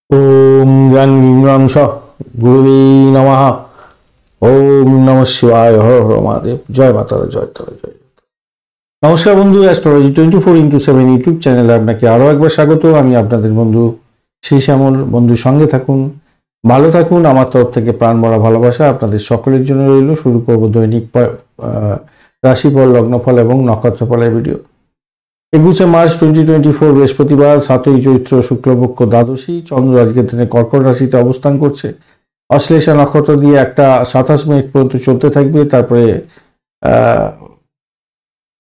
ওম জ্ঞান বিম্রাংশ গুরুবে নমঃ। ওম নমঃ শিবায়। হর হর মহাদেব। জয় মাতারা, জয় তারা, জয়। নমস্কার বন্ধু, অ্যাস্ট্রোলজি 24x7 ইউটিউব চ্যানেলে আপনাকে আরও একবার স্বাগত। আমি আপনাদের বন্ধু শ্রী শ্যামল। বন্ধুর সঙ্গে থাকুন, ভালো থাকুন। আমার তরফ থেকে প্রাণ ভরা ভালোবাসা আপনাদের সকলের জন্য রইল। শুরু করব দৈনিক রাশিফল, লগ্নফল এবং নক্ষত্রফলের ভিডিও। 21শে মার্চ 2024 বৃহস্পতিবার, 7ই চৈত্র, শুক্লপক্ষ দ্বাদশী। চন্দ্র আজকের দিনে কর্কট রাশিতে অবস্থান করছে। অশ্লেষা নক্ষত্র দিয়ে একটা 27 মিনিট পর্যন্ত চলতে থাকবে, তারপরে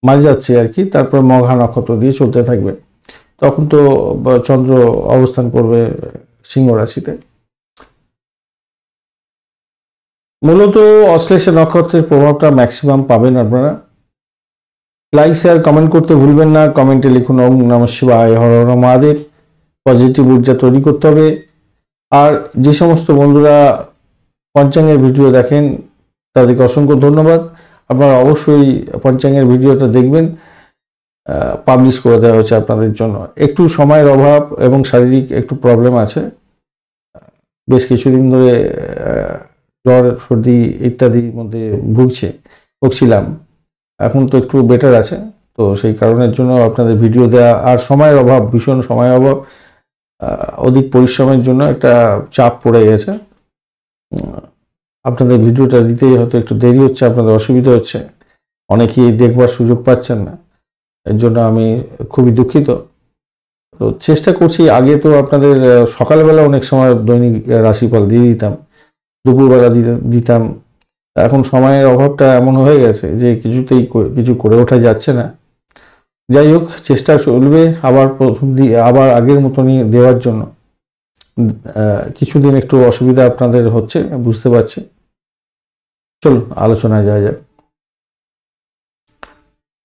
মাঝ যাচ্ছে আর কি, তারপরে মঘা নক্ষত্র দিয়ে চলতে থাকবে। তখন তো চন্দ্র অবস্থান করবে সিংহ রাশিতে। মূলত অশ্লেষা নক্ষত্রের প্রভাবটা ম্যাক্সিমাম পাবেন আপনারা। লাইক শেয়ার কমেন্ট করতে ভুলবেন না। কমেন্টে লিখুন ওম নমঃ শিবায়, হর হর মহাদেব। পজিটিভ ঊর্জা তৈরি করতে হবে। আর যে সমস্ত বন্ধুরা পঞ্চাঙ্গের ভিডিও দেখেন তাদেরকে অসংখ্য ধন্যবাদ। আপনারা অবশ্যই পঞ্চাঙ্গের ভিডিওটা দেখবেন, পাবলিশ করে দেওয়া হয়েছে আপনাদের জন্য। একটু সময়ের অভাব এবং শারীরিক একটু প্রবলেম আছে। বেশ কিছুদিন ধরে জ্বর, সর্দি ইত্যাদির মধ্যে ভুগছিলাম। এখন তো একটু বেটার আছে, তো সেই কারণের জন্য আপনাদের ভিডিও দেওয়া আর সময়ের অভাব, ভীষণ সময়ের অভাব, অধিক পরিশ্রমের জন্য একটা চাপ পড়ে গেছে। আপনাদের ভিডিওটা দিতেই হয়তো একটু দেরি হচ্ছে, আপনাদের অসুবিধা হচ্ছে, অনেকেই দেখবার সুযোগ পাচ্ছেন না, এর জন্য আমি খুবই দুঃখিত। তো চেষ্টা করছি। আগে তো আপনাদের সকালবেলা অনেক সময় দৈনিক রাশিফল দিয়ে দিতাম, দুপুরবেলা দিতাম। এখন সময়ের অভাবটা এমন হয়ে গেছে যে কিছুতেই কিছু করে ওঠা যাচ্ছে না। যাই হোক, চেষ্টা চলবে আবার আগের মতনই দেওয়ার জন্য। কিছুদিন একটু অসুবিধা আপনাদের হচ্ছে, বুঝতে পারছি। চলুন আলোচনায় যাওয়া যাক।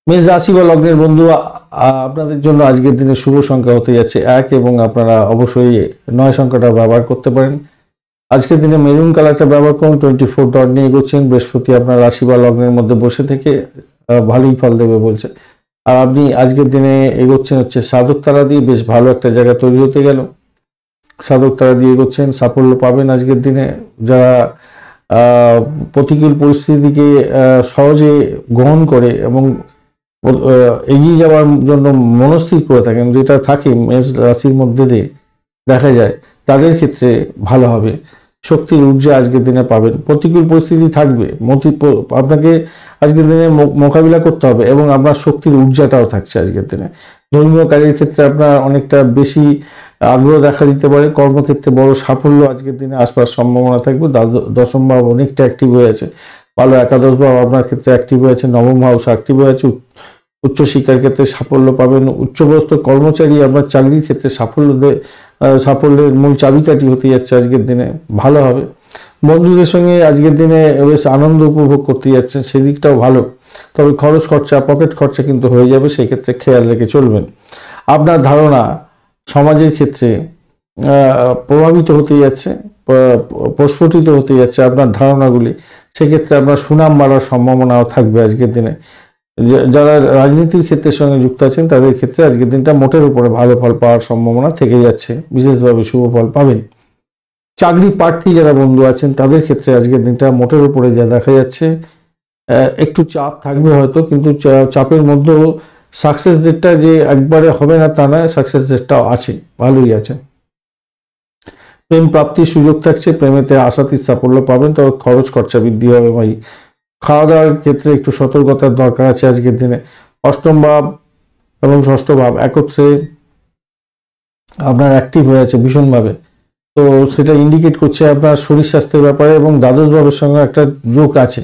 মেষ রাশি বা লগ্নের বন্ধু, আপনাদের জন্য আজকের দিনে শুভ সংখ্যা হতে যাচ্ছে 1, এবং আপনারা অবশ্যই 9 সংখ্যাটা ব্যবহার করতে পারেন। আজকের দিনে মেরুন কালারটা ব্যবহার করুন। 24 ডট নিয়ে এগোচ্ছেন। বৃহস্পতি আপনার রাশি বা লগ্নের মধ্যে বসে থেকে ভালোই ফল দেবে বলছে। আর আপনি আজকের দিনে এগোচ্ছেন হচ্ছে সাধক তারা দিয়ে। বেশ ভালো একটা জায়গা তৈরি হতে গেল। সাধক তারা দিয়ে এগোচ্ছেন, সাফল্য পাবেন আজকের দিনে। যারা প্রতিকূল পরিস্থিতিকে সহজে গ্রহণ করে এবং এগিয়ে যাওয়ার জন্য মনস্থির করে থাকেন, যেটা থাকে মেষ রাশির মধ্যে দিয়ে দেখা যায়, তাদের ক্ষেত্রে ভালো হবে। শক্তির ঊর্জা আজকের দিনে পাবেন। প্রতিকূল পরিস্থিতি থাকবে, আপনাকে আজকের দিনে মোকাবিলা করতে হবে, এবং আপনার শক্তির ঊর্জাটাও থাকছে আজকের দিনে। ধর্মীয় কাজের ক্ষেত্রে আপনার অনেকটা বেশি আগ্রহ দেখা দিতে পারে। কর্মক্ষেত্রে বড় সাফল্য আজকের দিনে আসবার সম্ভাবনা থাকবে। দশম ভাব অনেকটা অ্যাক্টিভ হয়ে আছে, ভালো। একাদশ ভাব আপনার ক্ষেত্রে অ্যাক্টিভ হয়েছে, নবম হাউস অ্যাক্টিভ হয়ে আছে। উচ্চশিক্ষার ক্ষেত্রে সাফল্য পাবেন। উচ্চপদস্থ কর্মচারী আপনার চাকরির ক্ষেত্রে সাফল্যের মূল চাবিকাঠি হতে যাচ্ছে আজকের দিনে, ভালো হবে। বন্ধুদের সঙ্গে আজকের দিনে বেশ আনন্দ উপভোগ করতে যাচ্ছেন, সেদিকটাও ভালো। তবে খরচ খরচা, পকেট খরচা কিন্তু হয়ে যাবে, সেই ক্ষেত্রে খেয়াল রেখে চলবেন। আপনার ধারণা সমাজের ক্ষেত্রে প্রভাবিত হতে যাচ্ছে, প্রস্ফুটিত হতে যাচ্ছে আপনার ধারণাগুলি। সেক্ষেত্রে আপনার সুনাম বাড়ার সম্ভাবনাও থাকবে আজকের দিনে। যারা রাজনীতির ক্ষেত্রের সঙ্গে যুক্ত আছেন তাদের ক্ষেত্রে আজকের দিনটা মোটের উপরে ভালো ফল পাওয়ার সম্ভাবনা থেকে যাচ্ছে, বিশেষভাবে শুভ ফল পাবেন। চাকরি প্রার্থী যারা বন্ধু আছেন তাদের ক্ষেত্রে আজকের দিনটা মোটের উপরে যা দেখা যাচ্ছে, একটু চাপ থাকবে হয়তো, কিন্তু চাপের মধ্যেও সাকসেস ডেটটা যে একবারে হবে না তা নয়, সাকসেস ডেটটাও আছে, ভালোই আছে। প্রেম প্রাপ্তির সুযোগ থাকছে, প্রেমেতে আশাতীত সাফল্য পাবেন, তবে খরচ খরচা বৃদ্ধি হবে ভাই। খাওয়া দাওয়ার ক্ষেত্রে একটু সতর্কতার দরকার আছে আজকের দিনে। অষ্টম ভাব এবং ষষ্ঠ ভাব একত্রে আপনার অ্যাক্টিভ হয়ে আছে ভীষণভাবে, তো সেটা ইন্ডিকেট করছে আপনার শরীর স্বাস্থ্যের ব্যাপারে, এবং দ্বাদশ ভাবের সঙ্গে একটা যোগ আছে।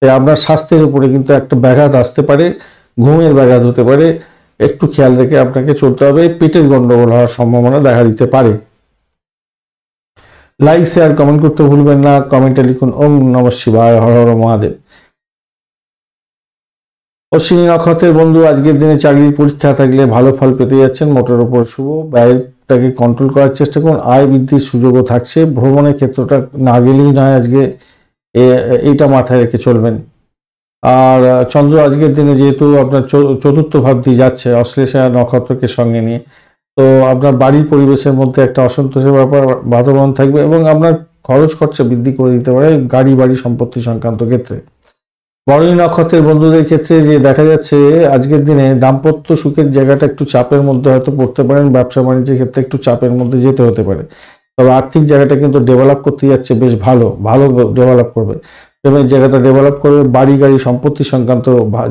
আপনার স্বাস্থ্যের উপরে কিন্তু একটা ব্যাঘাত আসতে পারে, ঘুমের ব্যাঘাত হতে পারে। একটু খেয়াল রেখে আপনাকে চলতে হবে। পেটের গন্ডগোল হওয়ার সম্ভাবনা দেখা দিতে পারে। লাইক শেয়ার কমেন্ট করতে ভুলবেন না। কমেন্টে লিখুন ওম নমঃ শিবায়, হর হর মহাদেব। অশ্বিনী নক্ষত্রের বন্ধু, আজকের দিনে চাকরির পরীক্ষা থাকলে ভালো ফল পেতে যাচ্ছেন। মোটের উপর শুভ। ব্যয়টাকে কন্ট্রোল করার চেষ্টা করুন। আয় বৃদ্ধির সুযোগও থাকছে। ভ্রমণের ক্ষেত্রটা না গেলেই নয় আজকে, এইটা মাথায় রেখে চলবেন। আর চন্দ্র আজকের দিনে যেহেতু আপনার চতুর্থ ভাব দিয়ে যাচ্ছে অশ্লেষা নক্ষত্রকে সঙ্গে নিয়ে, তো আপনার বাড়ির পরিবেশের মধ্যে একটা অসন্তোষের ব্যাপার বাতাবরণ থাকবে এবং আপনার খরচ খরচা বৃদ্ধি করে দিতে পারে গাড়ি বাড়ি সম্পত্তি সংক্রান্ত ক্ষেত্রে। বরণী নক্ষত্রের বন্ধুদের ক্ষেত্রে যে দেখা যাচ্ছে আজকের দিনে দাম্পত্য সুখের জায়গাটা একটু চাপের মধ্যে হয়তো পড়তে পারেন, ব্যবসা বাণিজ্যের ক্ষেত্রে একটু চাপের মধ্যে যেতে হতে পারে। তবে আর্থিক জায়গাটা কিন্তু ডেভেলপ করতে যাচ্ছে, বেশ ভালো ডেভেলপ করবে। প্রেমের জায়গাটা ডেভেলপ করবে, বাড়ি গাড়ি সম্পত্তি সংক্রান্ত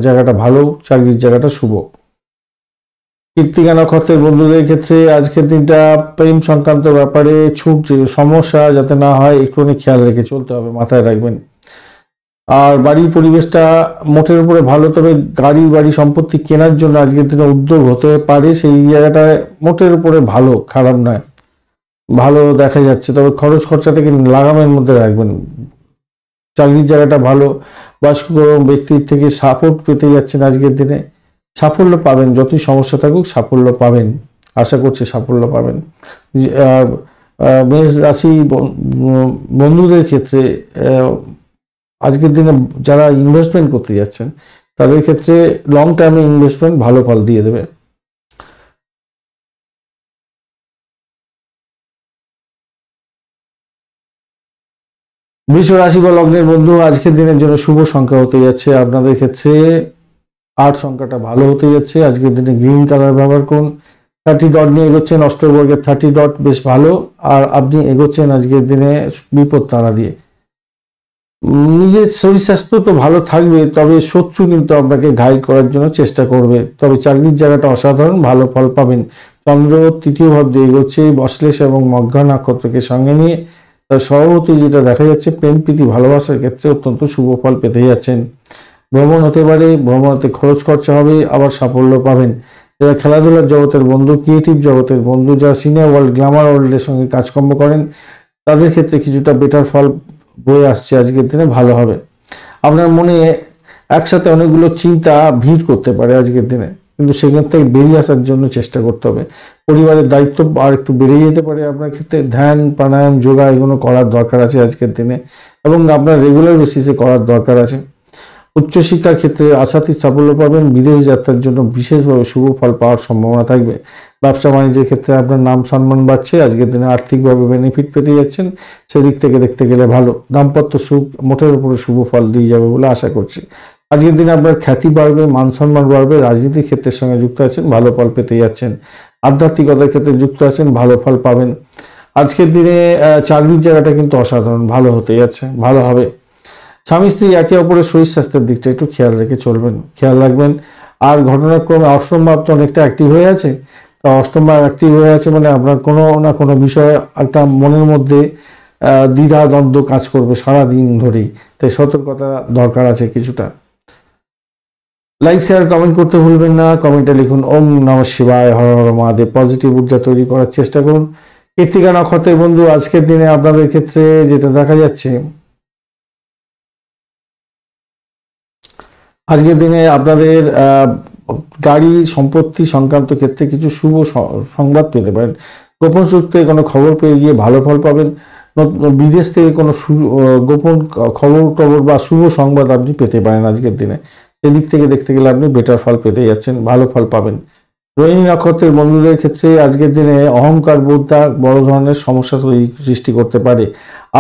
জায়গাটা ভালো, চাকরির জায়গাটা শুভ। কৃত্তিকা নক্ষত্রের বন্ধুদের ক্ষেত্রে আজকের দিনটা প্রেম সংক্রান্ত ব্যাপারে ছুট সমস্যা যাতে না হয় একটুখানি খেয়াল রেখে চলতে হবে, মাথায় রাখবেন। আর বাড়ির পরিবেশটা মোটের উপরে ভালো, তবে গাড়ি বাড়ি সম্পত্তি কেনার জন্য আজকের দিনে উদ্যোগ হতে পারে, সেই জায়গাটায় মোটের উপরে ভালো, খারাপ নয়, ভালো দেখা যাচ্ছে। তবে খরচ খরচাটাকে লাগামের মধ্যে রাখবেন। চাকরির জায়গাটা ভালো, বয়স্ক ব্যক্তির থেকে সাপোর্ট পেতে যাচ্ছেন আজকের দিনে, সাফল্য পাবেন, যতই সমস্যা থাকুক সাফল্য পাবেন, আশা করছি সাফল্য পাবেন। মেষ রাশি বন্ধুদের ক্ষেত্রে আজকের দিনে যারা ইনভেস্টমেন্ট করতে যাচ্ছেন তাদের ক্ষেত্রে লং টার্মে ইনভেস্টমেন্ট ভালো ফল দিয়ে দেবে। বৃষ রাশি বা লগ্নের বন্ধু আজকের দিনের জন্য শুভ সংখ্যা হতে যাচ্ছে আপনাদের ক্ষেত্রে 8 সংখ্যাটা ভালো হতে যাচ্ছে। আজকের দিনে গ্রিন কালার ব্যবহার করুন। 30 ডট নিয়ে এগোচ্ছেন, অষ্টবর্গের 30 ডট বেশ ভালো। আর আপনি এগোচ্ছেন আজকের দিনে বিপদ তাড়া দিয়ে। নিজের শরীর স্বাস্থ্য তো ভালো থাকবে, তবে শত্রু কিন্তু আপনাকে ঘায়েল করার জন্য চেষ্টা করবে। তবে চাকরির জায়গাটা অসাধারণ, ভালো ফল পাবেন। চন্দ্র তৃতীয় ভাব দিয়ে এগোচ্ছে, বশ্লেষ এবং মঘা নক্ষত্রকে সঙ্গে নিয়ে। তার সভাপতি যেটা দেখা যাচ্ছে প্রেম প্রীতি ভালোবাসার ক্ষেত্রে অত্যন্ত শুভ ফল পেতে যাচ্ছেন। ভ্রমণ হতে পারে, ভ্রমণতে খরচ খরচা হবে, আবার সাফল্য পাবেন। যারা খেলাধুলার জগতের বন্ধু, ক্রিয়েটিভ জগতের বন্ধু, যারা সিনিয়র ওয়ার্ল্ড গ্ল্যামার ওয়ার্ল্ডের সঙ্গে কাজকর্ম করেন তাদের ক্ষেত্রে কিছুটা বেটার ফল বয়ে আসছে আজকের দিনে, ভালো হবে। আপনার মনে একসাথে অনেকগুলো চিন্তা ভিড় করতে পারে আজকের দিনে, কিন্তু সেখান থেকে বেরিয়ে আসার জন্য চেষ্টা করতে হবে। পরিবারের দায়িত্ব আর একটু বেড়ে যেতে পারে আপনার ক্ষেত্রে। ধ্যান প্রাণায়াম যোগা এগুলো করার দরকার আছে আজকের দিনে, এবং আপনার রেগুলার বেসিসে করার দরকার আছে। উচ্চশিক্ষার ক্ষেত্রে আশাতীত সাফল্য পাবেন। বিদেশ যাত্রার জন্য বিশেষভাবে শুভ ফল পাওয়ার সম্ভাবনা থাকবে। ব্যবসা বাণিজ্যের ক্ষেত্রে আপনার নাম সম্মান বাড়ছে, আজকের দিনে আর্থিকভাবে বেনিফিট পেতে যাচ্ছেন, সেদিক থেকে দেখতে গেলে ভালো। দাম্পত্য সুখ মোটের উপরে শুভ ফল দিয়ে যাবে বলে আশা করছি। আজকের দিনে আপনার খ্যাতি বাড়বে, মান সম্মান বাড়বে। রাজনীতির ক্ষেত্রের সঙ্গে যুক্ত আছেন, ভালো ফল পেতে যাচ্ছেন। আধ্যাত্মিকতার ক্ষেত্রে যুক্ত আছেন, ভালো ফল পাবেন। আজকের দিনে চাকরির জায়গাটা কিন্তু অসাধারণ, ভালো হতে যাচ্ছে, ভালো হবে। স্বামী স্ত্রী একে অপরের শরীর স্বাস্থ্যের দিকটা একটু খেয়াল রেখে চলবেন, খেয়াল রাখবেন। আর ঘটনাক্রমে অষ্টম ভাব তো অনেকটা অ্যাক্টিভ হয়ে আছে, তা অষ্টম ভাব অ্যাক্টিভ হয়ে আছে মানে আপনার কোনো না কোনো বিষয়ে একটা মনের মধ্যে দ্বিধা দ্বন্দ্ব কাজ করবে সারাদিন ধরেই, তাই সতর্কতা দরকার আছে কিছুটা। লাইক শেয়ার কমেন্ট করতে ভুলবেন না। কমেন্টে লিখুন ওম নমঃ শিবায়, হর হর মহাদেব। পজিটিভ ঊর্জা তৈরি করার চেষ্টা করুন। কৃত্তিকা নক্ষত্রের বন্ধু আজকের দিনে আপনাদের ক্ষেত্রে যেটা দেখা যাচ্ছে, আজকের দিনে আপনাদের গাড়ি সম্পত্তি সংক্রান্ত ক্ষেত্রে কিছু শুভ সংবাদ পেতে পারেন। গোপন সূত্রে কোনো খবর পেয়ে গিয়ে ভালো ফল পাবেন। বিদেশ থেকে কোনো গোপন খবর টবর বা শুভ সংবাদ আপনি পেতে পারেন আজকের দিনে, সেদিক থেকে দেখতে গেলে আপনি বেটার ফল পেতে যাচ্ছেন, ভালো ফল পাবেন। রোহিণী নক্ষত্রের বন্ধুদের ক্ষেত্রে আজকের দিনে অহংকার বোধটা বড় ধরনের সমস্যা সৃষ্টি করতে পারে।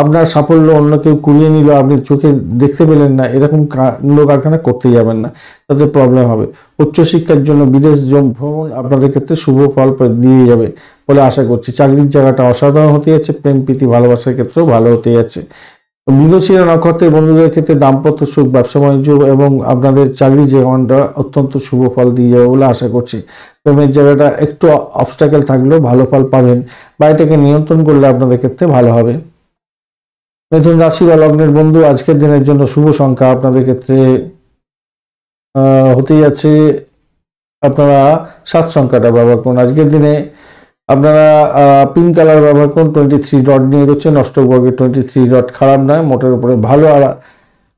আপনার সাফল্য অন্য কেউ কুড়িয়ে নিল, আপনি চোখে দেখতে পেলেন না, এরকম কাণ্ড কারখানা করতে যাবেন না, তাতে প্রবলেম হবে। উচ্চশিক্ষার জন্য বিদেশ ভ্রমণ আপনাদের ক্ষেত্রে শুভ ফল দিয়ে যাবে বলে আশা করছি। চাকরির জায়গাটা অসাধারণ হতে যাচ্ছে, প্রেম প্রীতি ভালোবাসার ক্ষেত্রেও ভালো হতে যাচ্ছে। মৃগশিরা নক্ষত্রের বন্ধুদের ক্ষেত্রে দাম্পত্য সুখ, ব্যবসা বাণিজ্য এবং আপনাদের চাকরি জীবনটা অত্যন্ত শুভ ফল দিয়ে যাবে বলে আশা করছি। প্রেমের জায়গাটা একটু অবস্টাকেল থাকলেও ভালো ফল পাবেন, বা এটাকে নিয়ন্ত্রণ করলে আপনাদের ক্ষেত্রে ভালো হবে। মিথুন রাশি বা লগ্নের বন্ধু আজকের দিনের জন্য শুভ সংখ্যা আপনাদের ক্ষেত্রে হতে যাচ্ছে, আপনারা 7 সংখ্যাটা ব্যবহার করুন। আজকের দিনে আপনারা পিঙ্ক কালার ব্যবহার করুন। 23 ডট নিয়ে এগোচ্ছেন, অষ্টবর্গের 23 ডট খারাপ নয়, মোটের উপরে ভালো। আর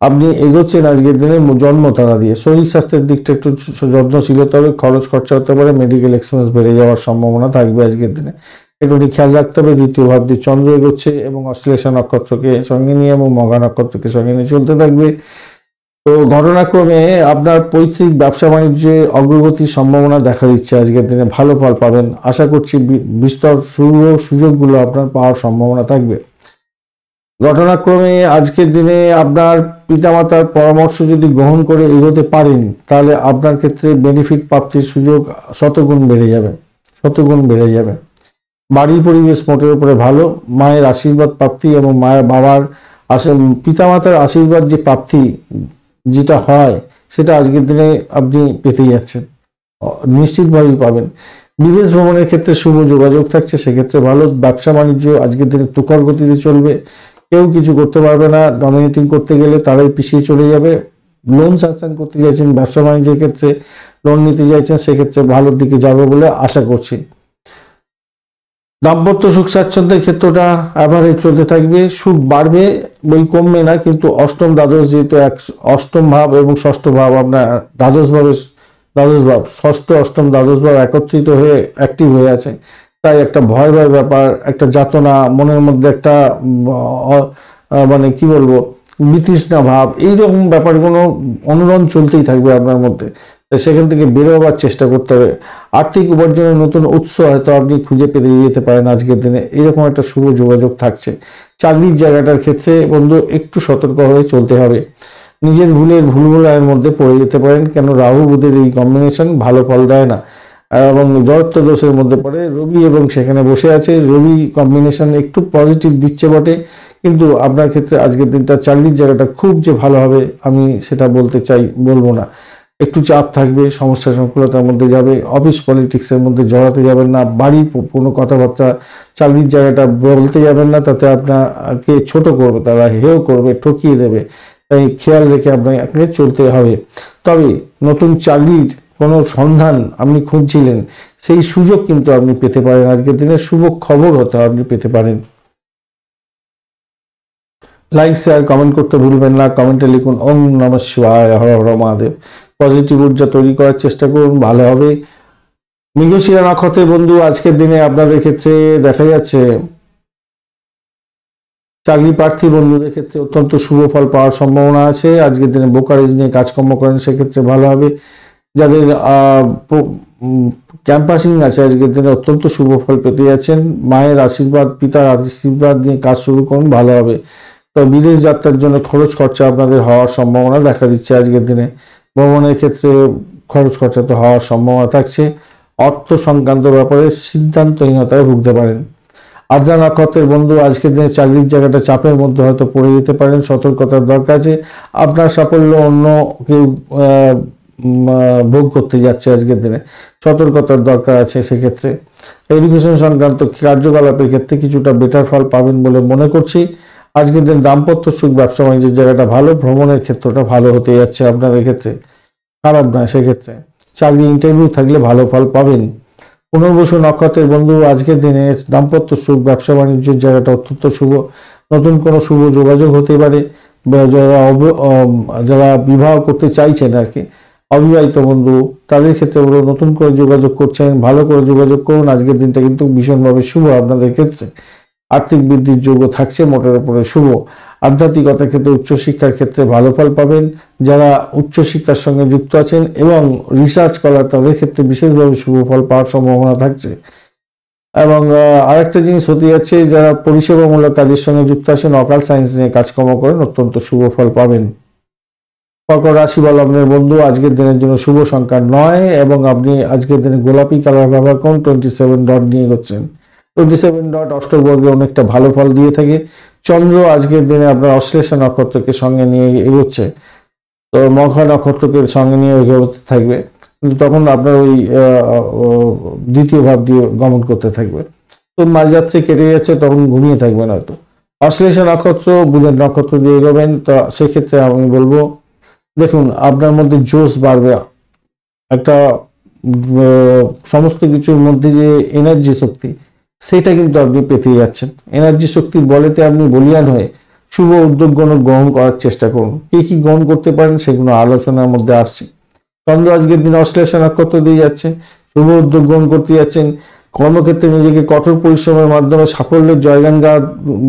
আপনি এগোচ্ছেন আজকের দিনে জন্ম তারা দিয়ে। শরীর স্বাস্থ্যের দিকটা একটু যত্নশীল হতে হবে, খরচ খরচা হতে পারে, মেডিকেল এক্সপেন্স বেড়ে যাওয়ার সম্ভাবনা থাকবে আজকের দিনে, একটু খেয়াল রাখতে হবে। দ্বিতীয় ভাব দিয়ে চন্দ্র এগোচ্ছে এবং অশ্লেষা নক্ষত্রকে সঙ্গে নিয়ে এবং মঘা নক্ষত্রকে সঙ্গে নিয়ে চলতে থাকবে। তো ঘটনাক্রমে আপনার পৈতৃক ব্যবসা বাণিজ্যে অগ্রগতির সম্ভাবনা দেখা দিচ্ছে। আজকের দিনে ভালো ফল পাবেন, আশা করছি বিস্তর সুযোগগুলো আপনার পাওয়ার সম্ভাবনা থাকবে। ঘটনাক্রমে আজকের দিনে আপনার পিতামাতার পরামর্শ যদি গ্রহণ করে এগোতে পারেন, তাহলে আপনার ক্ষেত্রে বেনিফিট প্রাপ্তির সুযোগ শতগুণ বেড়ে যাবে। বাড়ির পরিবেশ মোটের উপরে ভালো, মায়ের আশীর্বাদ প্রাপ্তি এবং বাবার পিতামাতার আশীর্বাদ যে প্রাপ্তি যেটা হয়, সেটা আজকের দিনে আপনি পেতে যাচ্ছেন, নিশ্চিতভাবেই পাবেন। বিদেশ ভ্রমণের ক্ষেত্রে শুভ যোগাযোগ থাকছে, সেক্ষেত্রে ভালো। ব্যবসা বাণিজ্য আজকের দিনে তুখর গতিতে চলবে, কেউ কিছু করতে পারবে না। ডমিনেটিং করতে গেলে তারাই পিছিয়ে চলে যাবে। লোন স্যাংশন করতে চাইছেন, ব্যবসা বাণিজ্যের ক্ষেত্রে লোন নিতে চাইছেন, সেক্ষেত্রে ভালোর দিকে যাবে বলে আশা করছি। দাম্পত্য সুখ স্বাচ্ছন্দ্যের ক্ষেত্রটা অ্যাভারেজ চলতে থাকবে, সুখ বাড়বে, বই কমবে না। কিন্তু অষ্টম দ্বাদশ যেহেতু অষ্টম ভাব এবং ষষ্ঠ ভাব আপনার দ্বাদশ ভাব, ষষ্ঠ অষ্টম দ্বাদশ ভাব একত্রিত হয়ে অ্যাক্টিভ হয়ে আছে, তাই একটা ভয় ব্যাপার, একটা যাতনা মনের মধ্যে, একটা মানে কি বলবো, বিতৃষ্ণা ভাব, এইরকম ব্যাপারগুলো অনুরণ চলতেই থাকবে আপনার মধ্যে। সেখান থেকে বেরোবার চেষ্টা করতে হবে। আর্থিক উপার্জনের নতুন উৎস হয়তো আপনি খুঁজে পেতে যেতে পারেন আজকের দিনে, এরকম একটা শুভ যোগাযোগ থাকছে। চাকরির জায়গাটার ক্ষেত্রে বন্ধু একটু সতর্ক হয়ে চলতে হবে, নিজের ভুলভুলাইয়ের মধ্যে পড়ে যেতে পারেন, কেন রাহু বুধের এই কম্বিনেশন ভালো ফল দেয় না এবং জড়ত্ব দোষের মধ্যে পড়ে। রবি এবং সেখানে বসে আছে, রবি কম্বিনেশন একটু পজিটিভ দিচ্ছে বটে, কিন্তু আপনার ক্ষেত্রে আজকের দিনটা চাকরির জায়গাটা খুব যে ভালো হবে আমি সেটা বলবো না। একটু চাপ থাকবে, সমস্যা সংকুলতার মধ্যে যাবে, অফিস পলিটিক্সের মধ্যে জড়াতে যাবেন না, বাড়ির কোনো কথাবার্তা চাকরির জায়গাটা বলতে যাবেন না, তাতে আপনাকে ছোট করবে, তারা হেয় করবে, ঠকিয়ে দেবে। তাই খেয়াল রেখে আপনাকে চলতে হবে। তবে নতুন চাকরির কোনো সন্ধান আপনি খুঁজছিলেন, সেই সুযোগ কিন্তু আপনি পেতে পারেন। আজকের দিনে শুভ খবর হতে আপনি পেতে পারেন। লাইক শেয়ার কমেন্ট করতে ভুলবেন না। কমেন্টে লিখুন ওম নমঃ শিবায়, হর হর মহাদেব। পজিটিভ ঊর্জা তৈরি করার চেষ্টা করুন, ভালো হবে। মৃগশিরা নক্ষত্রের বন্ধু আজকের দিনে আপনাদের ক্ষেত্রে দেখা যাচ্ছে চাকরি প্রার্থী বন্ধুদের ক্ষেত্রে অত্যন্ত শুভ ফল পাওয়ার সম্ভাবনা আছে। আজকের দিনে ব্রোকারেজ নিয়ে কাজকর্ম করেন, সেক্ষেত্রে ভালো হবে। যাদের ক্যাম্পাসিং আছে আজকের দিনে অত্যন্ত শুভ ফল পেতে যাচ্ছেন। মায়ের আশীর্বাদ, পিতার আশীর্বাদ নিয়ে কাজ শুরু করুন, ভালো হবে। তো বিদেশ যাত্রার জন্য খরচ খরচা আপনাদের হওয়ার সম্ভাবনা দেখা দিচ্ছে আজকের দিনে। ভ্রমণের ক্ষেত্রে খরচ খরচা তো হওয়ার সম্ভাবনা থাকছে। অর্থ সংক্রান্ত ব্যাপারে সিদ্ধান্তহীনতায় ভুগতে পারেন। আদ্রা নক্ষত্রের বন্ধু আজকের দিনে চাকরির জায়গাটা চাপের মধ্যে হয়তো পড়ে যেতে পারেন, সতর্কতার দরকার আছে। আপনার সাফল্য অন্য কেউ ভোগ করতে যাচ্ছে আজকের দিনে, সতর্কতার দরকার আছে। সেক্ষেত্রে এডুকেশন সংক্রান্ত কার্যকলাপের ক্ষেত্রে কিছুটা বেটার ফল পাবেন বলে মনে করছি। আজকের দিন দাম্পত্য সুখ, ব্যবসা বাণিজ্যের জায়গাটা ভালো, ভ্রমণের ক্ষেত্রটা ভালো হতে যাচ্ছে আপনাদের ক্ষেত্রে, খারাপ নয়। সেক্ষেত্রে চাকরি ইন্টারভিউ থাকলে ভালো ফল পাবেন। পুনর্বসু নক্ষত্রের বন্ধু আজকের দিনে দাম্পত্য সুখ, ব্যবসা বাণিজ্যের জায়গাটা অত্যন্ত শুভ। নতুন কোনো শুভ যোগাযোগ হতে পারে। যারা বিবাহ করতে চাইছেন আর কি, অবিবাহিত বন্ধু, তাদের ক্ষেত্রে বলো নতুন করে যোগাযোগ করছেন, ভালো করে যোগাযোগ করুন। আজকের দিনটা কিন্তু ভীষণভাবে শুভ আপনাদের ক্ষেত্রে। আর্থিক বৃদ্ধির যোগ্য থাকছে, মোটের উপরে শুভ। আধ্যাত্মিকতার ক্ষেত্রে, উচ্চশিক্ষার ক্ষেত্রে ভালো ফল পাবেন। যারা উচ্চশিক্ষার সঙ্গে যুক্ত আছেন এবং রিসার্চ করার, তাদের ক্ষেত্রে বিশেষভাবে শুভ ফল পাওয়ার সম্ভাবনা থাকছে। এবং আরেকটা জিনিস হতে যাচ্ছে, যারা পরিষেবামূলক কাজের সঙ্গে যুক্ত আছেন, অকাল সায়েন্স নিয়ে কাজকর্ম করেন, অত্যন্ত শুভ ফল পাবেন। কর্কট রাশি বা লগ্নের বন্ধু আজকের দিনের জন্য শুভ সংখ্যা 9 এবং আপনি আজকের দিনে গোলাপি কালার ব্যবহার করুন। 27 ডট নিয়ে এগোচ্ছেন। 27 ডট অষ্টবর্গে অনেকটা ভালো ফল দিয়ে থাকে। চন্দ্র আজকের দিনে আপনার অশ্লেষা নক্ষত্রকে সঙ্গে নিয়ে এগোচ্ছে, তো মঘা নক্ষত্রকে সঙ্গে নিয়ে এগোতে থাকবে, কিন্তু তখন আপনার ওই দ্বিতীয় ভাব দিয়ে গমন করতে থাকবে। তো মাঝ যাচ্ছে, কেটে যাচ্ছে, তখন ঘুমিয়ে থাকবেন হয়তো। অশ্লেষা নক্ষত্র বুধের নক্ষত্র দিয়ে এগোবেন, তো সেক্ষেত্রে আমি বলবো দেখুন আপনার মধ্যে জোশ বাড়বে, একটা সমস্ত কিছুর মধ্যে যে এনার্জি শক্তি, সেটা কিন্তু আপনি পেতে যাচ্ছেন। এনার্জি শক্তির বলেতে আপনি বলিয়ান হয়ে শুভ উদ্যোগগুলো গ্রহণ করার চেষ্টা করুন। কি গ্রহণ করতে পারেন সেগুলো আলোচনার মধ্যে আসছে। চন্দ্র আজকের দিনে অশ্লেষা নক্ষত্র দিয়ে যাচ্ছে, শুভ উদ্যোগ গ্রহণ করতে যাচ্ছেন। কর্মক্ষেত্রে নিজেকে কঠোর পরিশ্রমের মাধ্যমে সাফল্যের জয়গান গাওয়ার